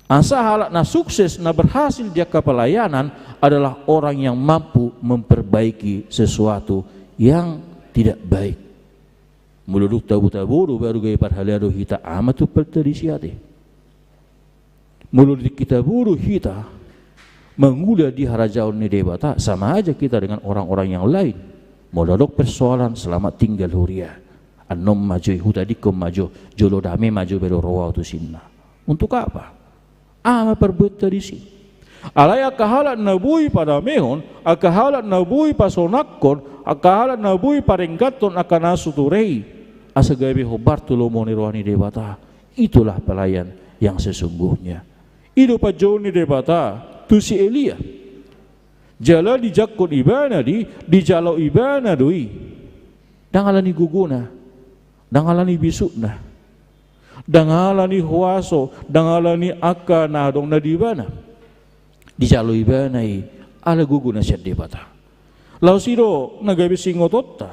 Asa halak na sukses na berhasil jaka pelayanan adalah orang yang mampu memperbaiki sesuatu yang tidak baik. Muluduk tabu-taburu baru gaya parhalado hita amatu perterisiate. Muluduk kita buru hita mengula di harajaun ni debata sama aja kita dengan orang-orang yang lain. Modalok persoalan selamat tinggal huria. Anom maju hutadikom maju jolo dame maju bero roa tu sinna. Untuk apa? Ama perbuat tradisi. Alaya kahalat nabui pada mehon, akahalat nabui pasonakon, akahalat nabui parenggaton akan asuturei. Asagabi hobartulo moni rohani debata. Itulah pelayan yang sesungguhnya. Ido pajoni debata tu si Elia. Jala di jakot ibana di jalo ibana doi. Dangalani guguna, dangalani bisukna, dangalani huaso, dangalani akka na dong na dibana. Di jalo ibana ala guguna siya debata. Lausiro nagabi singototta,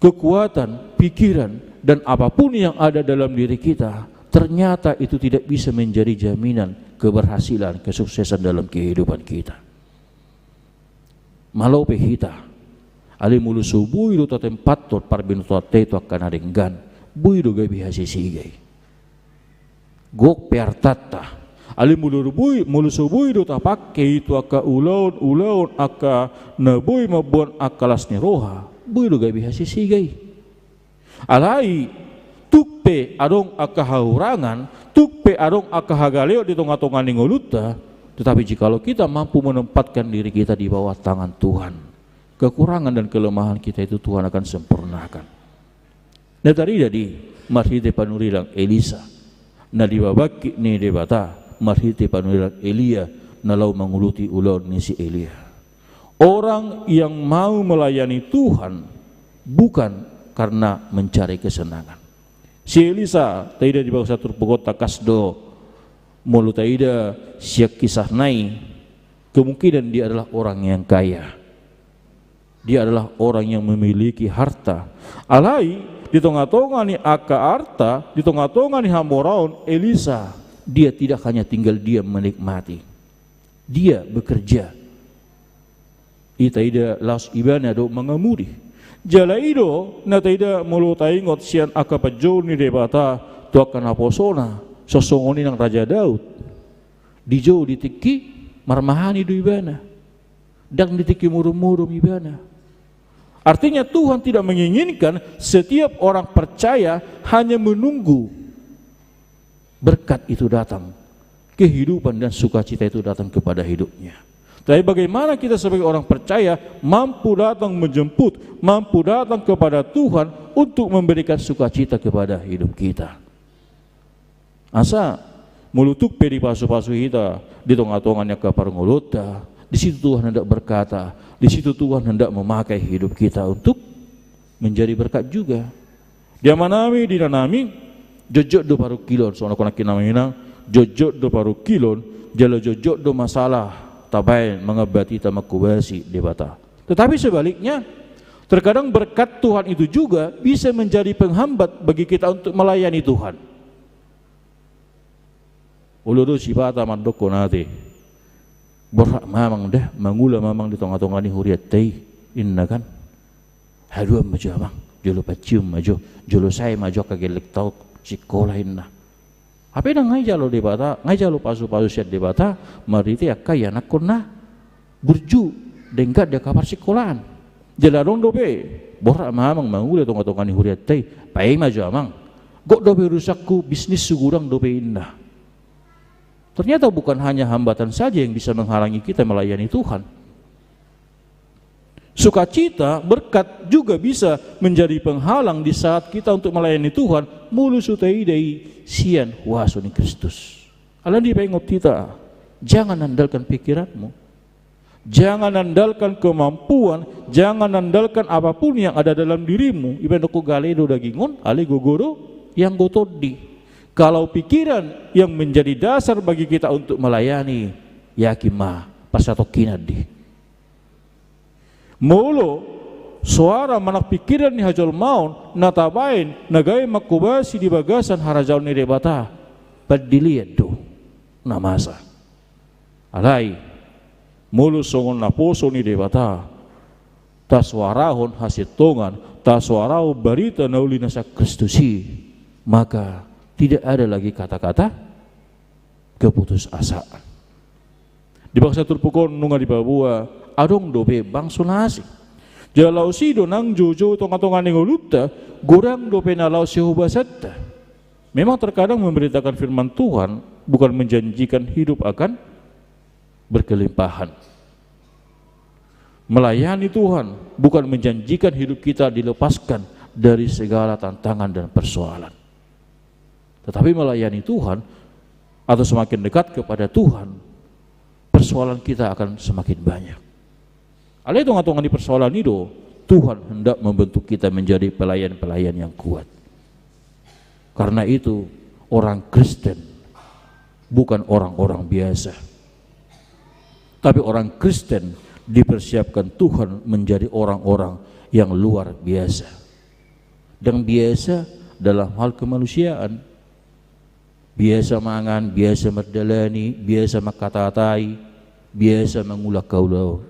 kekuatan, pikiran dan apapun yang ada dalam diri kita, ternyata itu tidak bisa menjadi jaminan keberhasilan, kesuksesan dalam kehidupan kita. Malau pehita ali mulu subuh itu tempat tot parbinu tot itu akan adenggan bui do gabi hasi sigai gok pertata ali mulu subuh itu tapake itu aka ulaun aka nabui mabon akalas ni roha bui do gabi hasi sigai alai tukpe adong aka haurangan tukpe adong aka hagaleo di tonga-tonga ningoluta. Tetapi jikalau kita mampu menempatkan diri kita di bawah tangan Tuhan, kekurangan dan kelemahan kita itu Tuhan akan sempurnakan. Nah tadi dari marhite panurilang Elisa, na dibabaki ni debata marhite panurilang Elia, nalau menguluti ulon ni si Elia. Orang yang mau melayani Tuhan bukan karena mencari kesenangan. Si Elisa tidak di bawah satu pokota kasdo mulu taida siak kisah nai, kemungkinan dia adalah orang yang kaya, dia adalah orang yang memiliki harta. Alai di tonga-tonga ni aka harta, di tonga-tonga ni hamoraun Elisa, dia tidak hanya tinggal diam menikmati, dia bekerja ita ida laos ibana do mengemudi jala ido na ida mulu taingot sian akapajo ni debata tu akan aposona sosongoni ng Raja Daud dijo ditiki marmahani do ibana dan ditiki murum-murum ibana. Artinya Tuhan tidak menginginkan setiap orang percaya hanya menunggu berkat itu datang, kehidupan dan sukacita itu datang kepada hidupnya. Tapi bagaimana kita sebagai orang percaya mampu datang menjemput, mampu datang kepada Tuhan untuk memberikan sukacita kepada hidup kita. Asa mulutuk pedi pasu-pasu kita di tongah-tongahnya ke parngolota, di situ Tuhan hendak berkata, di situ Tuhan hendak memakai hidup kita untuk menjadi berkat juga. Dia manami dinanami jojok do paru kilon, soalnya kena kinamina jojok do paru kilon, jalo jojok do masalah tabain mengabati tamakubasi debata. Tetapi sebaliknya, terkadang berkat Tuhan itu juga bisa menjadi penghambat bagi kita untuk melayani Tuhan. Uludu sibata mandoko nate, berak mamang deh, mangula mamang di tengah-tengah ni huriat tei, inna kan? Haduam maju amang, jolo pacium maju, jolo saya maju kagelek tau sikolah inna. Apa yang ngai jalo debata, ngai jalo pasu-pasu siat debata, mariti akaya nakona burju dengkat dia kapar sekolahan. Jelarong dobe, borak mamang mangule tongga-tongga ni huriat tei, pai maju amang. Gok dobe rusakku bisnis sugurang dobe indah. Ternyata bukan hanya hambatan saja yang bisa menghalangi kita melayani Tuhan. Sukacita, berkat juga bisa menjadi penghalang di saat kita untuk melayani Tuhan. Mulu sutai dei sian wasuni Kristus. Alan di pengot kita, jangan andalkan pikiranmu, jangan andalkan kemampuan, jangan andalkan apapun yang ada dalam dirimu. Iban doku galedo dagingon, ale gogoro yang gotodi. Kalau pikiran yang menjadi dasar bagi kita untuk melayani, yakin mah pasato kinadi. Mulu suara manak pikiran ni hajol maun natabain nagai makubasi di bagasan harajaw ni debata padiliat do namasa. Alai mulu songon na poso ni debata taswarahon hasitongan taswarao barita na uli nasa Kristusi, maka tidak ada lagi kata-kata keputusasaan. Di bangsa turpukon nunga di babua adong dobe bang sunasi. Jalau sido nang jojo tonga-tonga nengoluta gorang dobe nalau sehubasata. Memang terkadang memberitakan firman Tuhan bukan menjanjikan hidup akan berkelimpahan. Melayani Tuhan bukan menjanjikan hidup kita dilepaskan dari segala tantangan dan persoalan. Tetapi melayani Tuhan atau semakin dekat kepada Tuhan, persoalan kita akan semakin banyak. Alai tongah-tongah di persoalan itu, Tuhan hendak membentuk kita menjadi pelayan-pelayan yang kuat. Karena itu, orang Kristen bukan orang-orang biasa. Tapi orang Kristen dipersiapkan Tuhan menjadi orang-orang yang luar biasa. Dan biasa dalam hal kemanusiaan. Biasa mangan, biasa merdalani, biasa makatatai, biasa mengulak kaulau.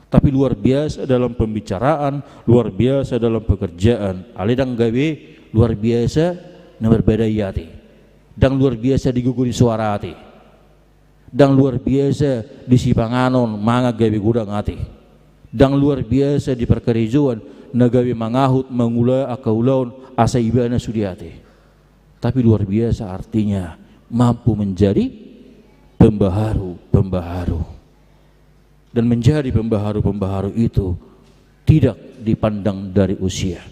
Tapi luar biasa dalam pembicaraan, luar biasa dalam pekerjaan. Alidang gawe luar biasa na berbeda yati. Dan luar biasa diguguri suara hati. Dan luar biasa di sipanganon manga gawe gudang hati. Dan luar biasa di perkerijuan na gawe mangahut mengula akaulaun asa ibana sudi hati. Tapi luar biasa artinya mampu menjadi pembaharu. Dan menjadi pembaharu itu tidak dipandang dari usia,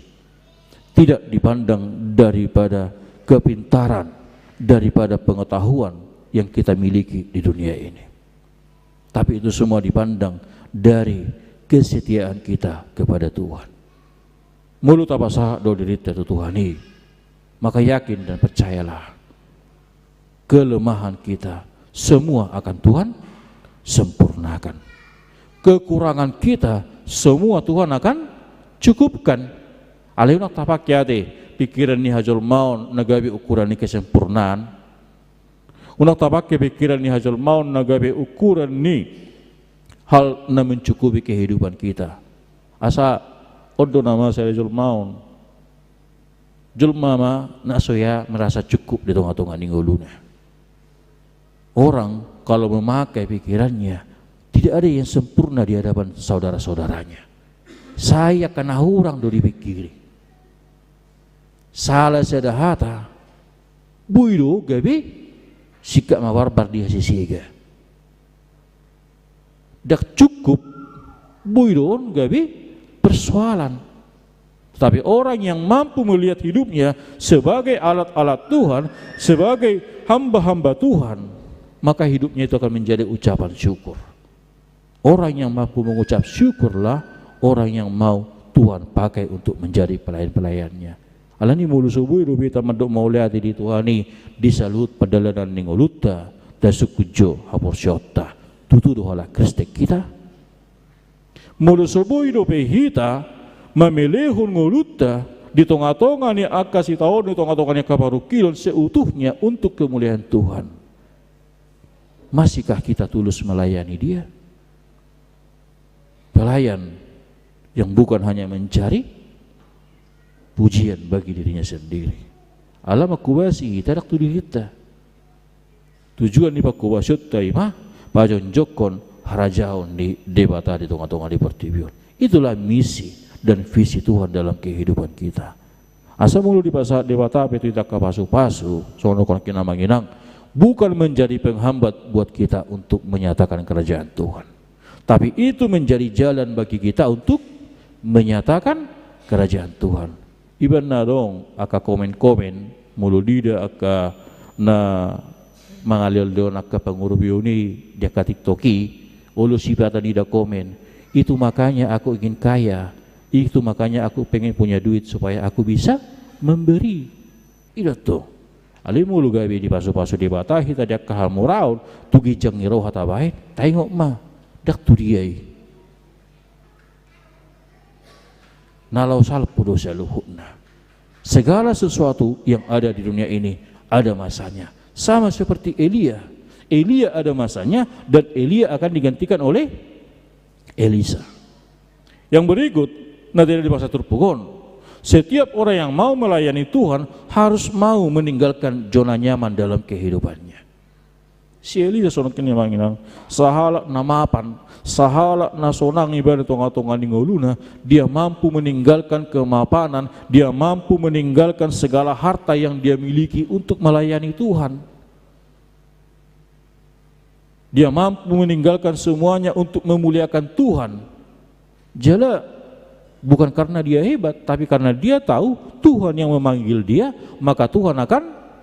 tidak dipandang daripada kepintaran, daripada pengetahuan yang kita miliki di dunia ini. Tapi itu semua dipandang dari kesetiaan kita kepada Tuhan. Mulut apa sah do dirita Tuhani. Maka yakin dan percayalah, kelemahan kita semua akan Tuhan sempurnakan. Kekurangan kita semua Tuhan akan cukupkan. Aleunak tapak yate pikiran ni hajol maun nagabi ukuran ni kesempurnaan. Unak tapak pikiran ni hajol maun nagabi ukuran ni hal na mencukupi kehidupan kita. Asa odo nama saya julmaun julma na soya merasa cukup di tengah-tengah ninggoluna. Orang kalau memakai pikirannya, tidak ada yang sempurna di hadapan saudara-saudaranya. Saya kena orang do dipikiri. Salah sedahata, buido gabi, sikap mawarbar dia sisiga. Dak cukup, buidon gabi persoalan. Tapi orang yang mampu melihat hidupnya sebagai alat-alat Tuhan, sebagai hamba-hamba Tuhan, maka hidupnya itu akan menjadi ucapan syukur. Orang yang mampu mengucap syukurlah orang yang mau Tuhan pakai untuk menjadi pelayan-pelayannya. Alani mulu subuh itu beta mandok mau lihat di Tuhani disalut padalanan ningoluta dan sukujo haporsyota tutu dohala Kristek kita. Mulu subuh itu pehita memelehun ngoluta di tengah-tengah ni akasi tahun di tengah-tengah ni kabarukilon seutuhnya untuk kemuliaan Tuhan. Masihkah kita tulus melayani dia? Pelayan yang bukan hanya mencari pujian bagi dirinya sendiri. Alam akubasi tadak tu dirita. Tujuan ni pakubasut taima pajon jokon harajaon di debata di tengah-tengah di pertibion. Itulah misi dan visi Tuhan dalam kehidupan kita. Asa mulu di pasar debata itu tidak kapasu-pasu, sono kon kina manginang, bukan menjadi penghambat buat kita untuk menyatakan kerajaan Tuhan. Tapi itu menjadi jalan bagi kita untuk menyatakan kerajaan Tuhan. Iban na dong aka komen-komen mulu dida aka na mangalil doon aka pangurubyo ni dia ka tiktoki ulo sipatan nida komen itu makanya aku ingin kaya, itu makanya aku pengen punya duit supaya aku bisa memberi. Ida to ali mulu gabi di pasu-pasu di batahi tadi ka hal muraun tugi jang ngiro hata bae tengok mah dak tu diai nalau salpu dosa luhutna. Segala sesuatu yang ada di dunia ini ada masanya. Sama seperti Elia. Elia ada masanya dan Elia akan digantikan oleh Elisa. Yang berikut nanti di bahasa Turpugon. Setiap orang yang mau melayani Tuhan harus mau meninggalkan zona nyaman dalam kehidupannya. Si Elisa sonok kini manginang sahala namapan, sahala nasonang ibadah tonga-tonga ningoluna, dia mampu meninggalkan kemapanan, dia mampu meninggalkan segala harta yang dia miliki untuk melayani Tuhan. Dia mampu meninggalkan semuanya untuk memuliakan Tuhan. Jala bukan karena dia hebat, tapi karena dia tahu Tuhan yang memanggil dia, maka Tuhan akan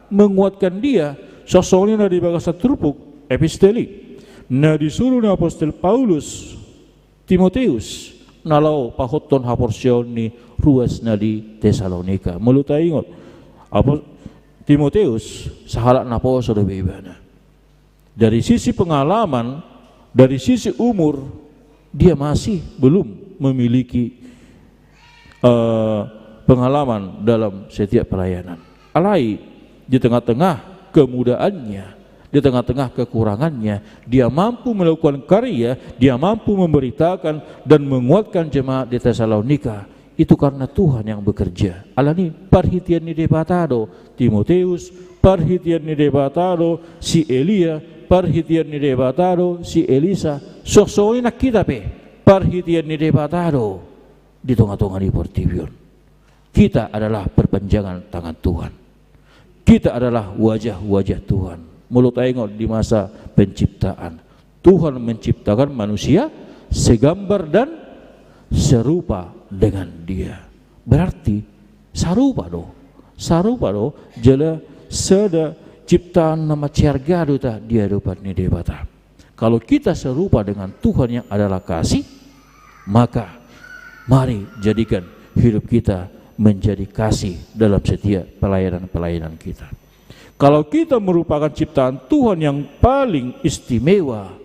menguatkan dia. Soalnya di bahasa Turpuk episteli na disuruh na apostol Paulus Timoteus nalau pahoton haporsyon ni ruas na di Tesalonika meluta ingot Timoteus sahalak na po sa bebana. Dari sisi pengalaman, dari sisi umur, dia masih belum memiliki pengalaman dalam setiap pelayanan. Alai di tengah-tengah kemudaannya, di tengah-tengah kekurangannya, dia mampu melakukan karya, dia mampu memberitakan dan menguatkan jemaat di Tesalonika. Itu karena Tuhan yang bekerja. Alani perhatian ni debatado Timoteus, perhatian ni debatado si Elia, perhatian ni debatado si Elisa. Sosok nak kita perhatian ni debatado di tengah-tengah di Portivion. Kita adalah perpanjangan tangan Tuhan. Kita adalah wajah-wajah Tuhan. Mulut tengok di masa penciptaan. Tuhan menciptakan manusia segambar dan serupa dengan dia. Berarti sarupa do jala seda ciptaan nama ciarga do ta dia dapat ni debata. Kalau kita serupa dengan Tuhan yang adalah kasih, maka mari jadikan hidup kita menjadi kasih dalam setiap pelayanan-pelayanan kita. Kalau kita merupakan ciptaan Tuhan yang paling istimewa,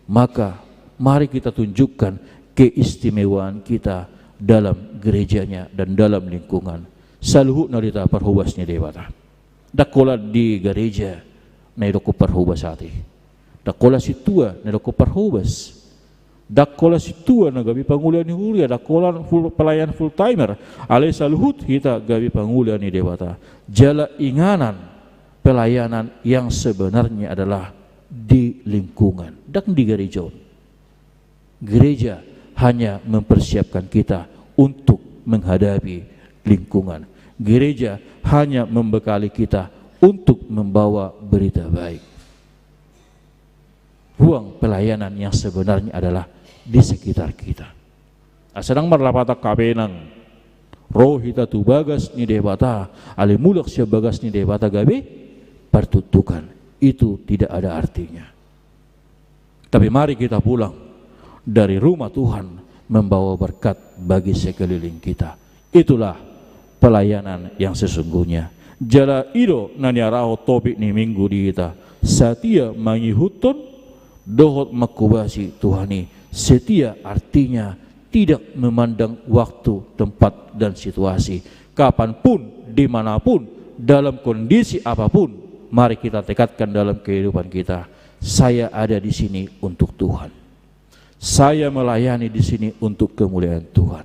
maka mari kita tunjukkan keistimewaan kita dalam gerejanya dan dalam lingkungan. Saluhu narita perhubasnya dewata. Dakola di gereja na idoko perhubas ati. Dakola situa na idoko perhubas. Dakola situa na gabi pangulian ni huria, dakola pelayan full timer, alai saluhut hita gabi pangulian ni debata. Jala inganan pelayanan yang sebenarnya adalah di lingkungan dan di gereja. Gereja hanya mempersiapkan kita untuk menghadapi lingkungan. Gereja hanya membekali kita untuk membawa berita baik. Ruang pelayanan yang sebenarnya adalah di sekitar kita. Sedang marlapata kabenang roh hita tu bagas ni debata, ale mulak sia bagas ni debata gabe pertutukan. Itu tidak ada artinya. Tapi mari kita pulang dari rumah Tuhan membawa berkat bagi sekeliling kita. Itulah pelayanan yang sesungguhnya. Jala ido naniaraho topik ni minggu di kita. Satia mangihuton dohot makubasi Tuhani. Setia artinya tidak memandang waktu, tempat, dan situasi. Kapanpun, dimanapun, dalam kondisi apapun, mari kita tekadkan dalam kehidupan kita. Saya ada di sini untuk Tuhan. Saya melayani di sini untuk kemuliaan Tuhan.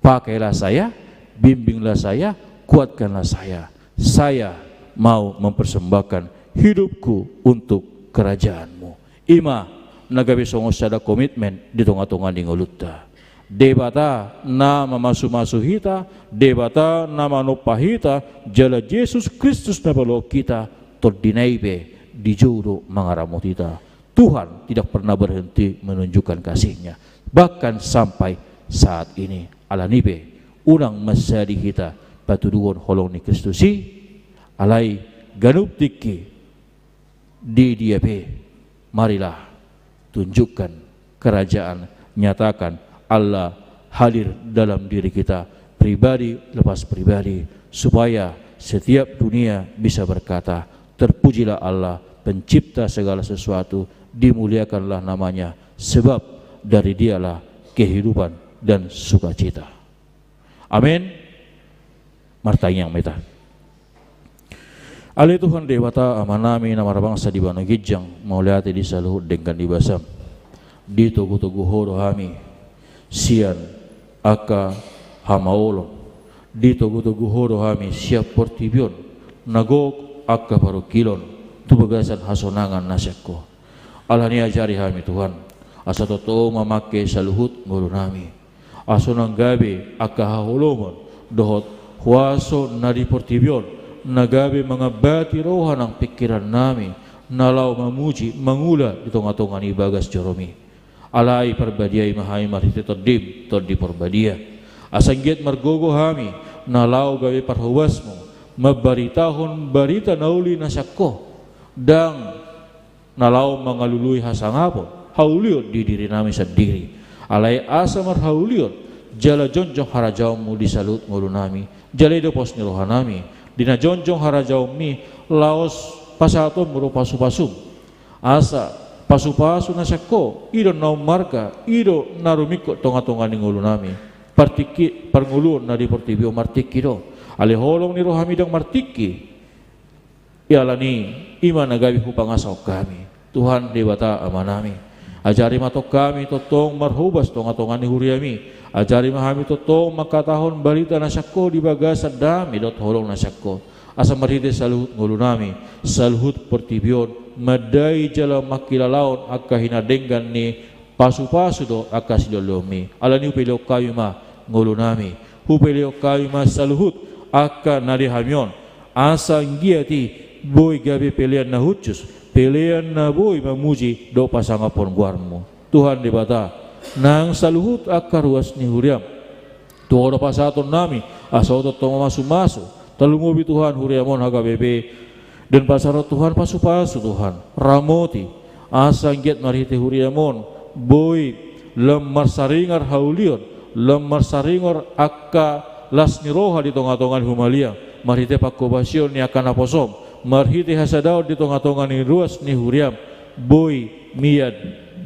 Pakailah saya, bimbinglah saya, kuatkanlah saya. Saya mau mempersembahkan hidupku untuk kerajaan-Mu. Ima nagabi songo sada komitmen di tonga-tonga di ngolutta. Debata nama masu-masu hita, debata nama nopahita, jala Yesus Kristus na balo kita tordinaibe di juru mangaramot kita. Tuhan tidak pernah berhenti menunjukkan kasih-Nya. Bahkan sampai saat ini alanibe urang masadi kita patuduon holong ni Kristusi alai ganup tiki di diabe. Marilah tunjukkan kerajaan, nyatakan Allah hadir dalam diri kita pribadi lepas pribadi, supaya setiap dunia bisa berkata, terpujilah Allah pencipta segala sesuatu, dimuliakanlah namanya, sebab dari Dialah kehidupan dan sukacita. Amin. Martayang meta. Ali Tuhan dewata amanami nama bangsa di banu gijang mauliati di saluhut dengan dibasam di tugu-tugu horo hami sian aka hamaolon di tugu-tugu horo hami siap portibion nagok aka parukilon tu bagasan hasonangan nasyakko alani ajari hami Tuhan asa toto mamake saluhut ngulun hami asonang gabe aka haholomon dohot huaso nadi portibion nagabe mengabati rohan ang pikiran nami nalau memuji mengula di tonga-tonga ni bagas joromi alai perbadiai mahai marhiti terdim terdi perbadia asanggiat margogo hami nalau gabe parhuasmu mabaritahon barita nauli nasakko dang nalau mengalului hasangapon hauliot di diri nami sendiri alai asa marhauliot jala jonjong harajaumu di salut ngulu nami jala dopos ni rohanami dina jonjong harajau mi laos pasato muru pasu-pasum asa pasu-pasu nasako ido nau marga ido narumiko tonga-tonga ni ngulu nami partiki parngulu na di portibio martiki do ale holong ni rohami dang martiki ialani ima nagabi hupangasaw kami Tuhan dewata amanami ajari matok kami totong marhubas tonga-tonga ni huriami ajari mahami totong makatahon balita nasakko di bagasan dami dot holong nasakko asa marhide saluhut ngulunami saluhut pertibion madai jala makilalaon akka hinadenggan ni pasu-pasu do akka sidolomi alani upelio kayu ma ngulunami upelio kayu ma saluhut akka narihamion asa ngiati boy gabe pelian na hucus pelian na boy mamuji do pasangapon guarmu Tuhan debata nang saluhut akka ruas ni huriam tuoro pasaton nami asoto toma masu-masu talungubi Tuhan huriamon haga bebe dan pasarot Tuhan pasu-pasu Tuhan ramoti asa ngiat marhite huriamon boy lemar saringar haulion lemar saringar akka las ni roha di tonga-tongan humalia marhite pakobasion ni akan aposom marhite hasadaw di tonga-tonga ni ruas ni huriam boy miad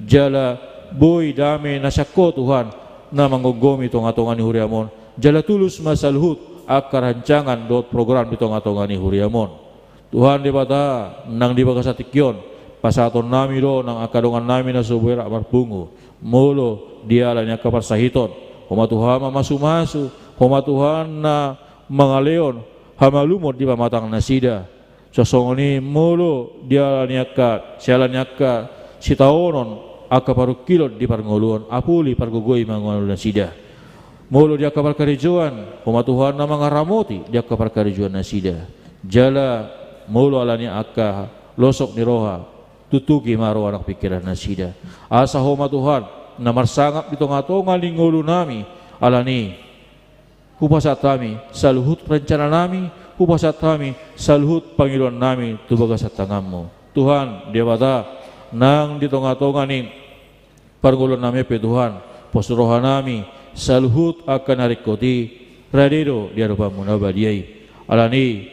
jala boy dame nasakko Tuhan na mangogomi tonga-tonga ni huriamon jala tulus masalhut akar rancangan dot program di tonga-tonga ni huriamon Tuhan debata nang di bagasatikyon pasaton nami do nang akadongan nami na subwera marpungu molo dia lanya kaparsahiton homa Tuhan masu-masu homa Tuhan na mangaleon hamalumot di pamatang nasida sosongoni molo dia lanya ka sialanya ka sitaonon akaparukilot di parngoluan apuli pargugoi mangolon nasida molo dia kapar karijuan homa Tuhan na mangaramoti dia kapar karijuan nasida jala molo alanya akka losok ni roha tutuki maro anak pikiran nasida asa homa Tuhan na marsangap di tonga-tonga lingolo nami alani hupasat kami saluhut rencana nami hupasat kami saluhut panggilan nami tubaga sa tanganmu Tuhan dia bata nang di tonga-tonga ni parngulon nami pe Tuhan posroha nami saluhut akan narikoti radero dia rupa munabadiai alani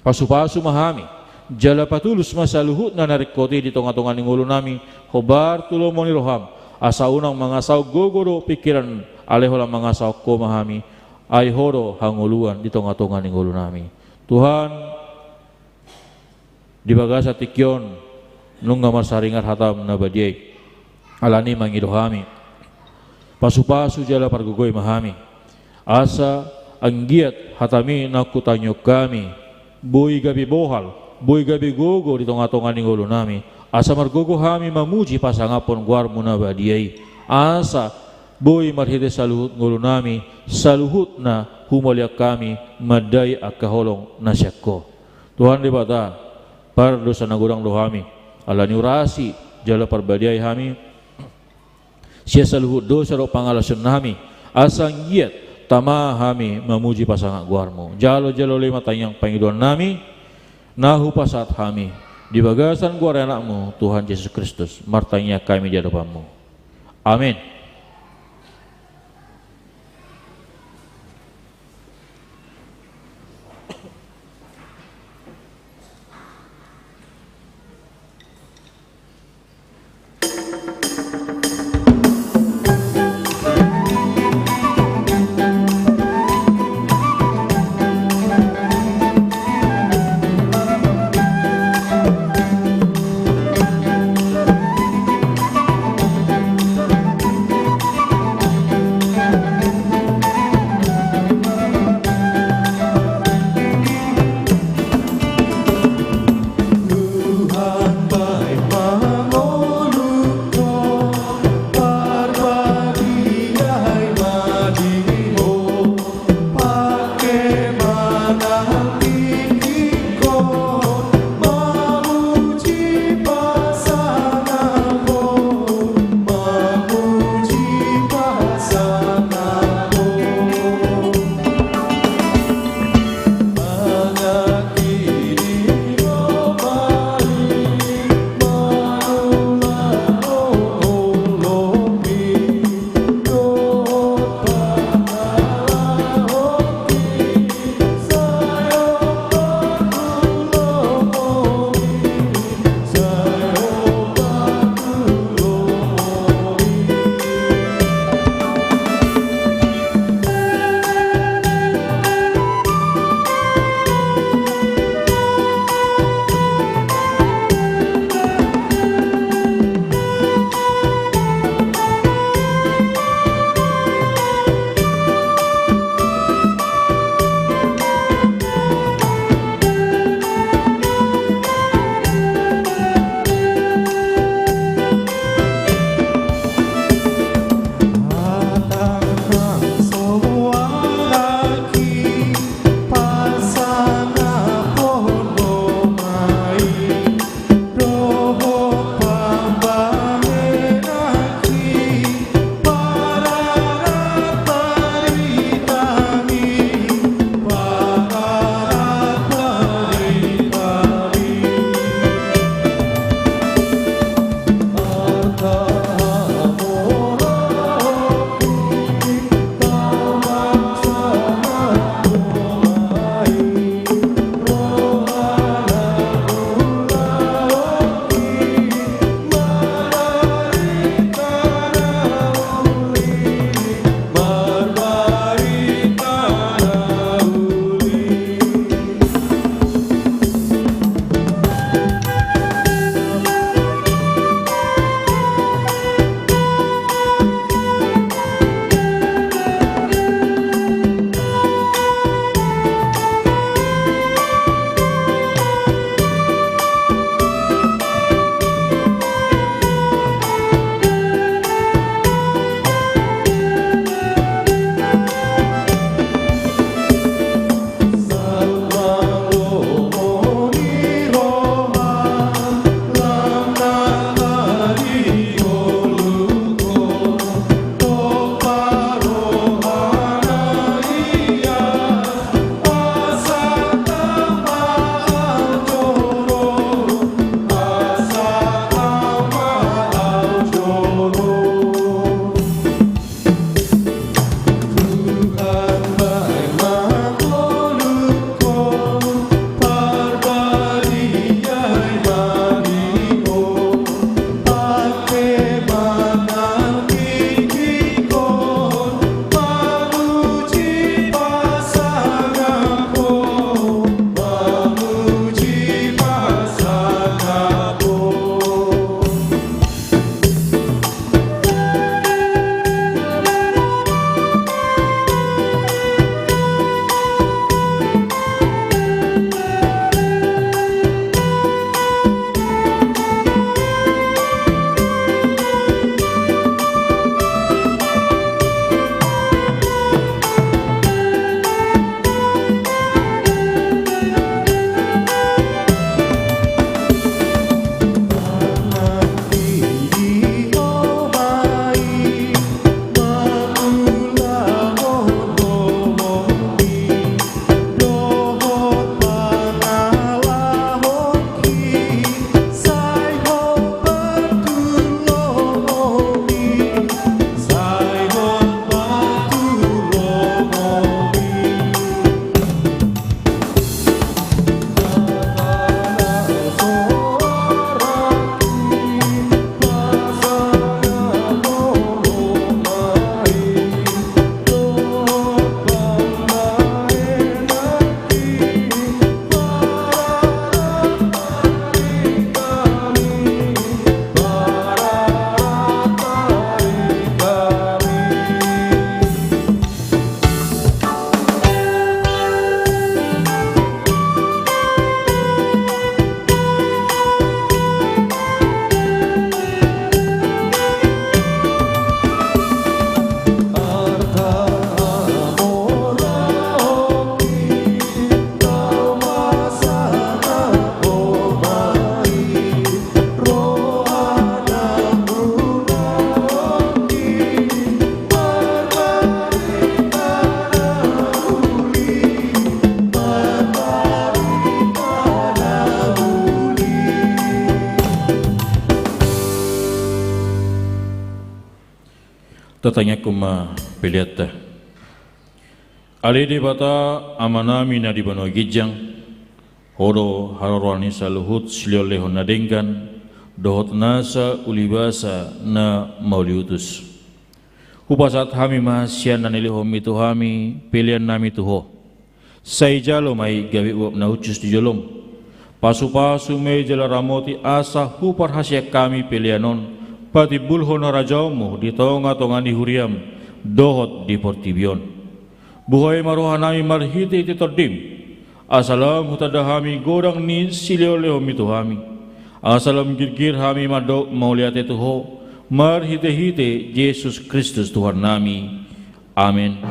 pasu-pasu mahami jala patulus masaluhut na narikoti di tonga-tonga ni ngulo nami khobar tulo moni roham asa unang mangasaw gogoro pikiran alehola mangasaw ko mahami ay horo hanguluan di tonga-tonga ni ngulo nami Tuhan di bagasa tikyon nung masaringar hatam na badiay alani mangidohami pasu-pasu jala pargugoy mahami asa anggiat hatami na kutanyo kami buhi gabi bohal buhi gabi gogo di tonga-tonga ni ngulo nami asa margogo hami mamuji pasangapon guar muna badiay asa buhi marhide saluhut ngulo nami saluhut na humolya kami maday akaholong nasyakko Tuhan di bata par dosa nagurang dohami alani urasi jala parbadiay hami siya saluhut dosa ro pangalasun nami asang giat tama hami mamuji pasangan guarmu jalo-jalo lima tanyang pangiduan nami nahu pasat kami di bagasan guar anakmu Tuhan Yesus Kristus martanya kami di hadapanmu amin. tatanya kuma peliata. Ali di bata amanami na di bano gijang, horo harorwani sa luhut silioleho na denggan, dohot nasa ulibasa na mauliutus. Upasat hami mahasyan na niliho mito hami, pilihan nami tuho. Say jalo may gawi uap na ucus di jolom. Pasu-pasu may jala ramoti asa hupar hasya kami pilihanon, pati bulho na rajaumu di tonga-tonga ni huriam, dohot di portibion. Buhay maruha nami marhiti iti tordim, asalam hutada hami godang ni silioleho mito hami. Asalam girgir hami mado mauliate tuho, marhite-hite Yesus Kristus Tuhan nami. Amin.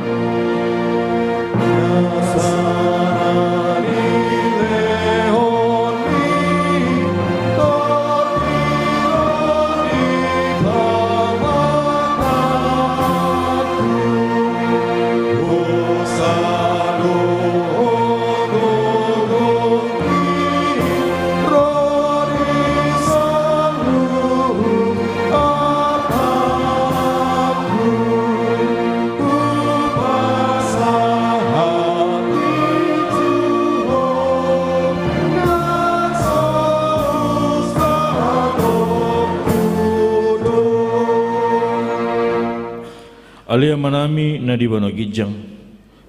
Alia manami na di bano gijang,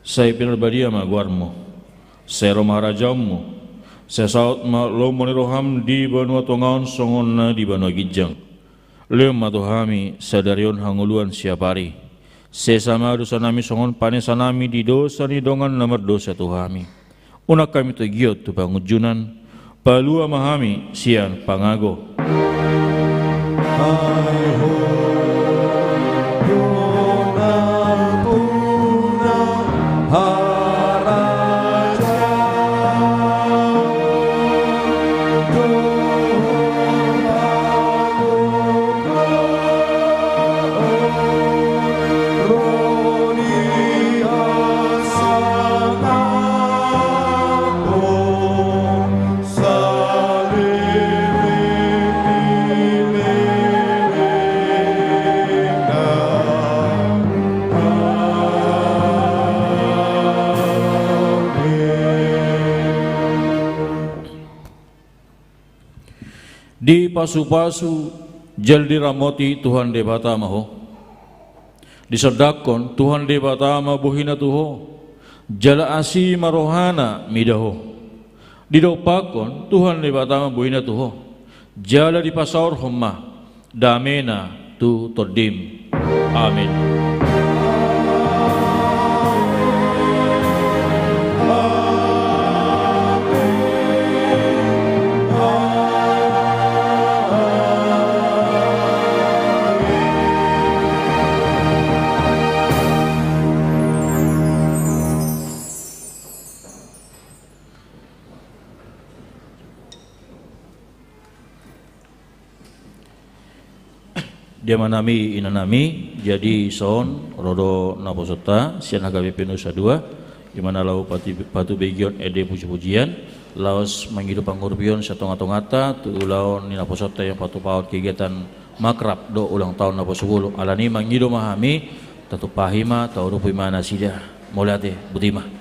say pinarbadia maguarmo, say romaharajamu, say saot ma lomoniroham di bano tongaon songon na di bano gijang. Leom matuhami sadarion hanguluan siapari, say sama dosa nami songon panesanami di dosa ni dongan nomor dosa tuhami. Unak kami tu giot tu pangujunan, palua mahami sian pangago. Di pasu-pasu jal diramoti Tuhan debata maho. Disodakon Tuhan debata mabuhina tuho. Jala asi marohana midaho. Didopakon Tuhan debata mabuhina tuho. Jala di pasaur homma damena tu todim. Amin. Dia manami inanami jadi son rodo naposota sian hagabe penusa dua di mana lau patu begion ede puji-pujian laos manghidup pangurbion satong-atongata tu laon ni naposota yang patu paut kegiatan makrab do ulang tahun naposubulu alani manghidup mahami tatu pahima tau rupi mana sida molate butimah.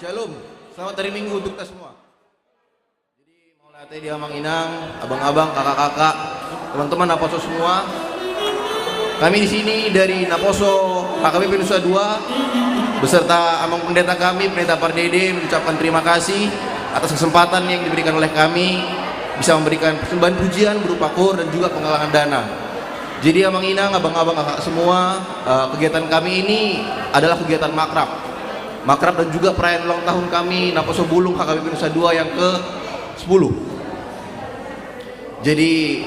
Shalom, selamat hari Minggu untuk kita semua. Jadi mau latih di Amang Inang, abang-abang, kakak-kakak, teman-teman Naposo semua. Kami di sini dari Naposo HKBP Nusa 2 beserta Amang Pendeta kami, Pendeta Pardede, mengucapkan terima kasih atas kesempatan yang diberikan oleh kami bisa memberikan persembahan pujian berupa kur dan juga penggalangan dana. Jadi Amang Inang, abang-abang, kakak semua, kegiatan kami ini adalah kegiatan makrab dan juga perayaan ulang tahun kami Naposo Bulung HKBP Nusa 2 yang ke-10. Jadi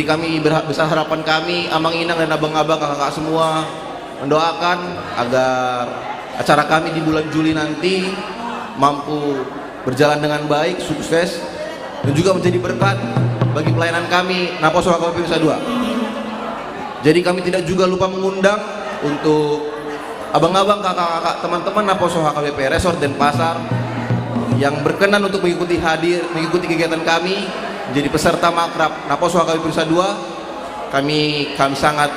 kami besar harapan kami, Amang Inang dan abang-abang, kakak semua mendoakan agar acara kami di bulan Juli nanti mampu berjalan dengan baik, sukses, dan juga menjadi berkat bagi pelayanan kami Naposo HKBP Nusa 2. Jadi kami tidak juga lupa mengundang untuk abang-abang, kakak-kakak, teman-teman Naposo HKBP Resort Denpasar yang berkenan untuk mengikuti kegiatan kami menjadi peserta makrab Naposo HKBP Nusa 2. Kami sangat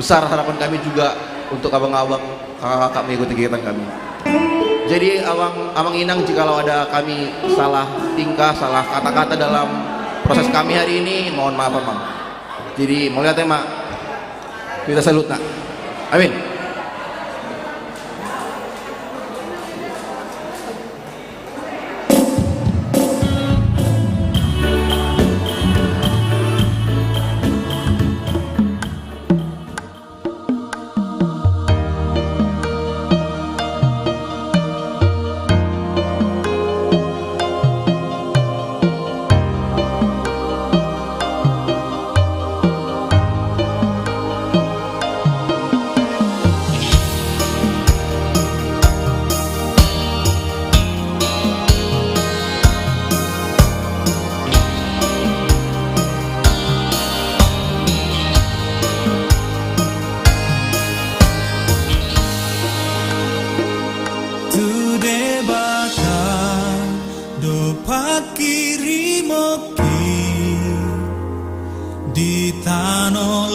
besar harapan kami juga untuk abang-abang, kakak-kakak mengikuti kegiatan kami. Jadi Amang Inang, jikalau ada kami salah tingkah, salah kata-kata dalam proses kami hari ini, mohon maaf Amang. Jadi mau lihat ya Mak, kita salut nak. Amin. Pakirimoki di tanah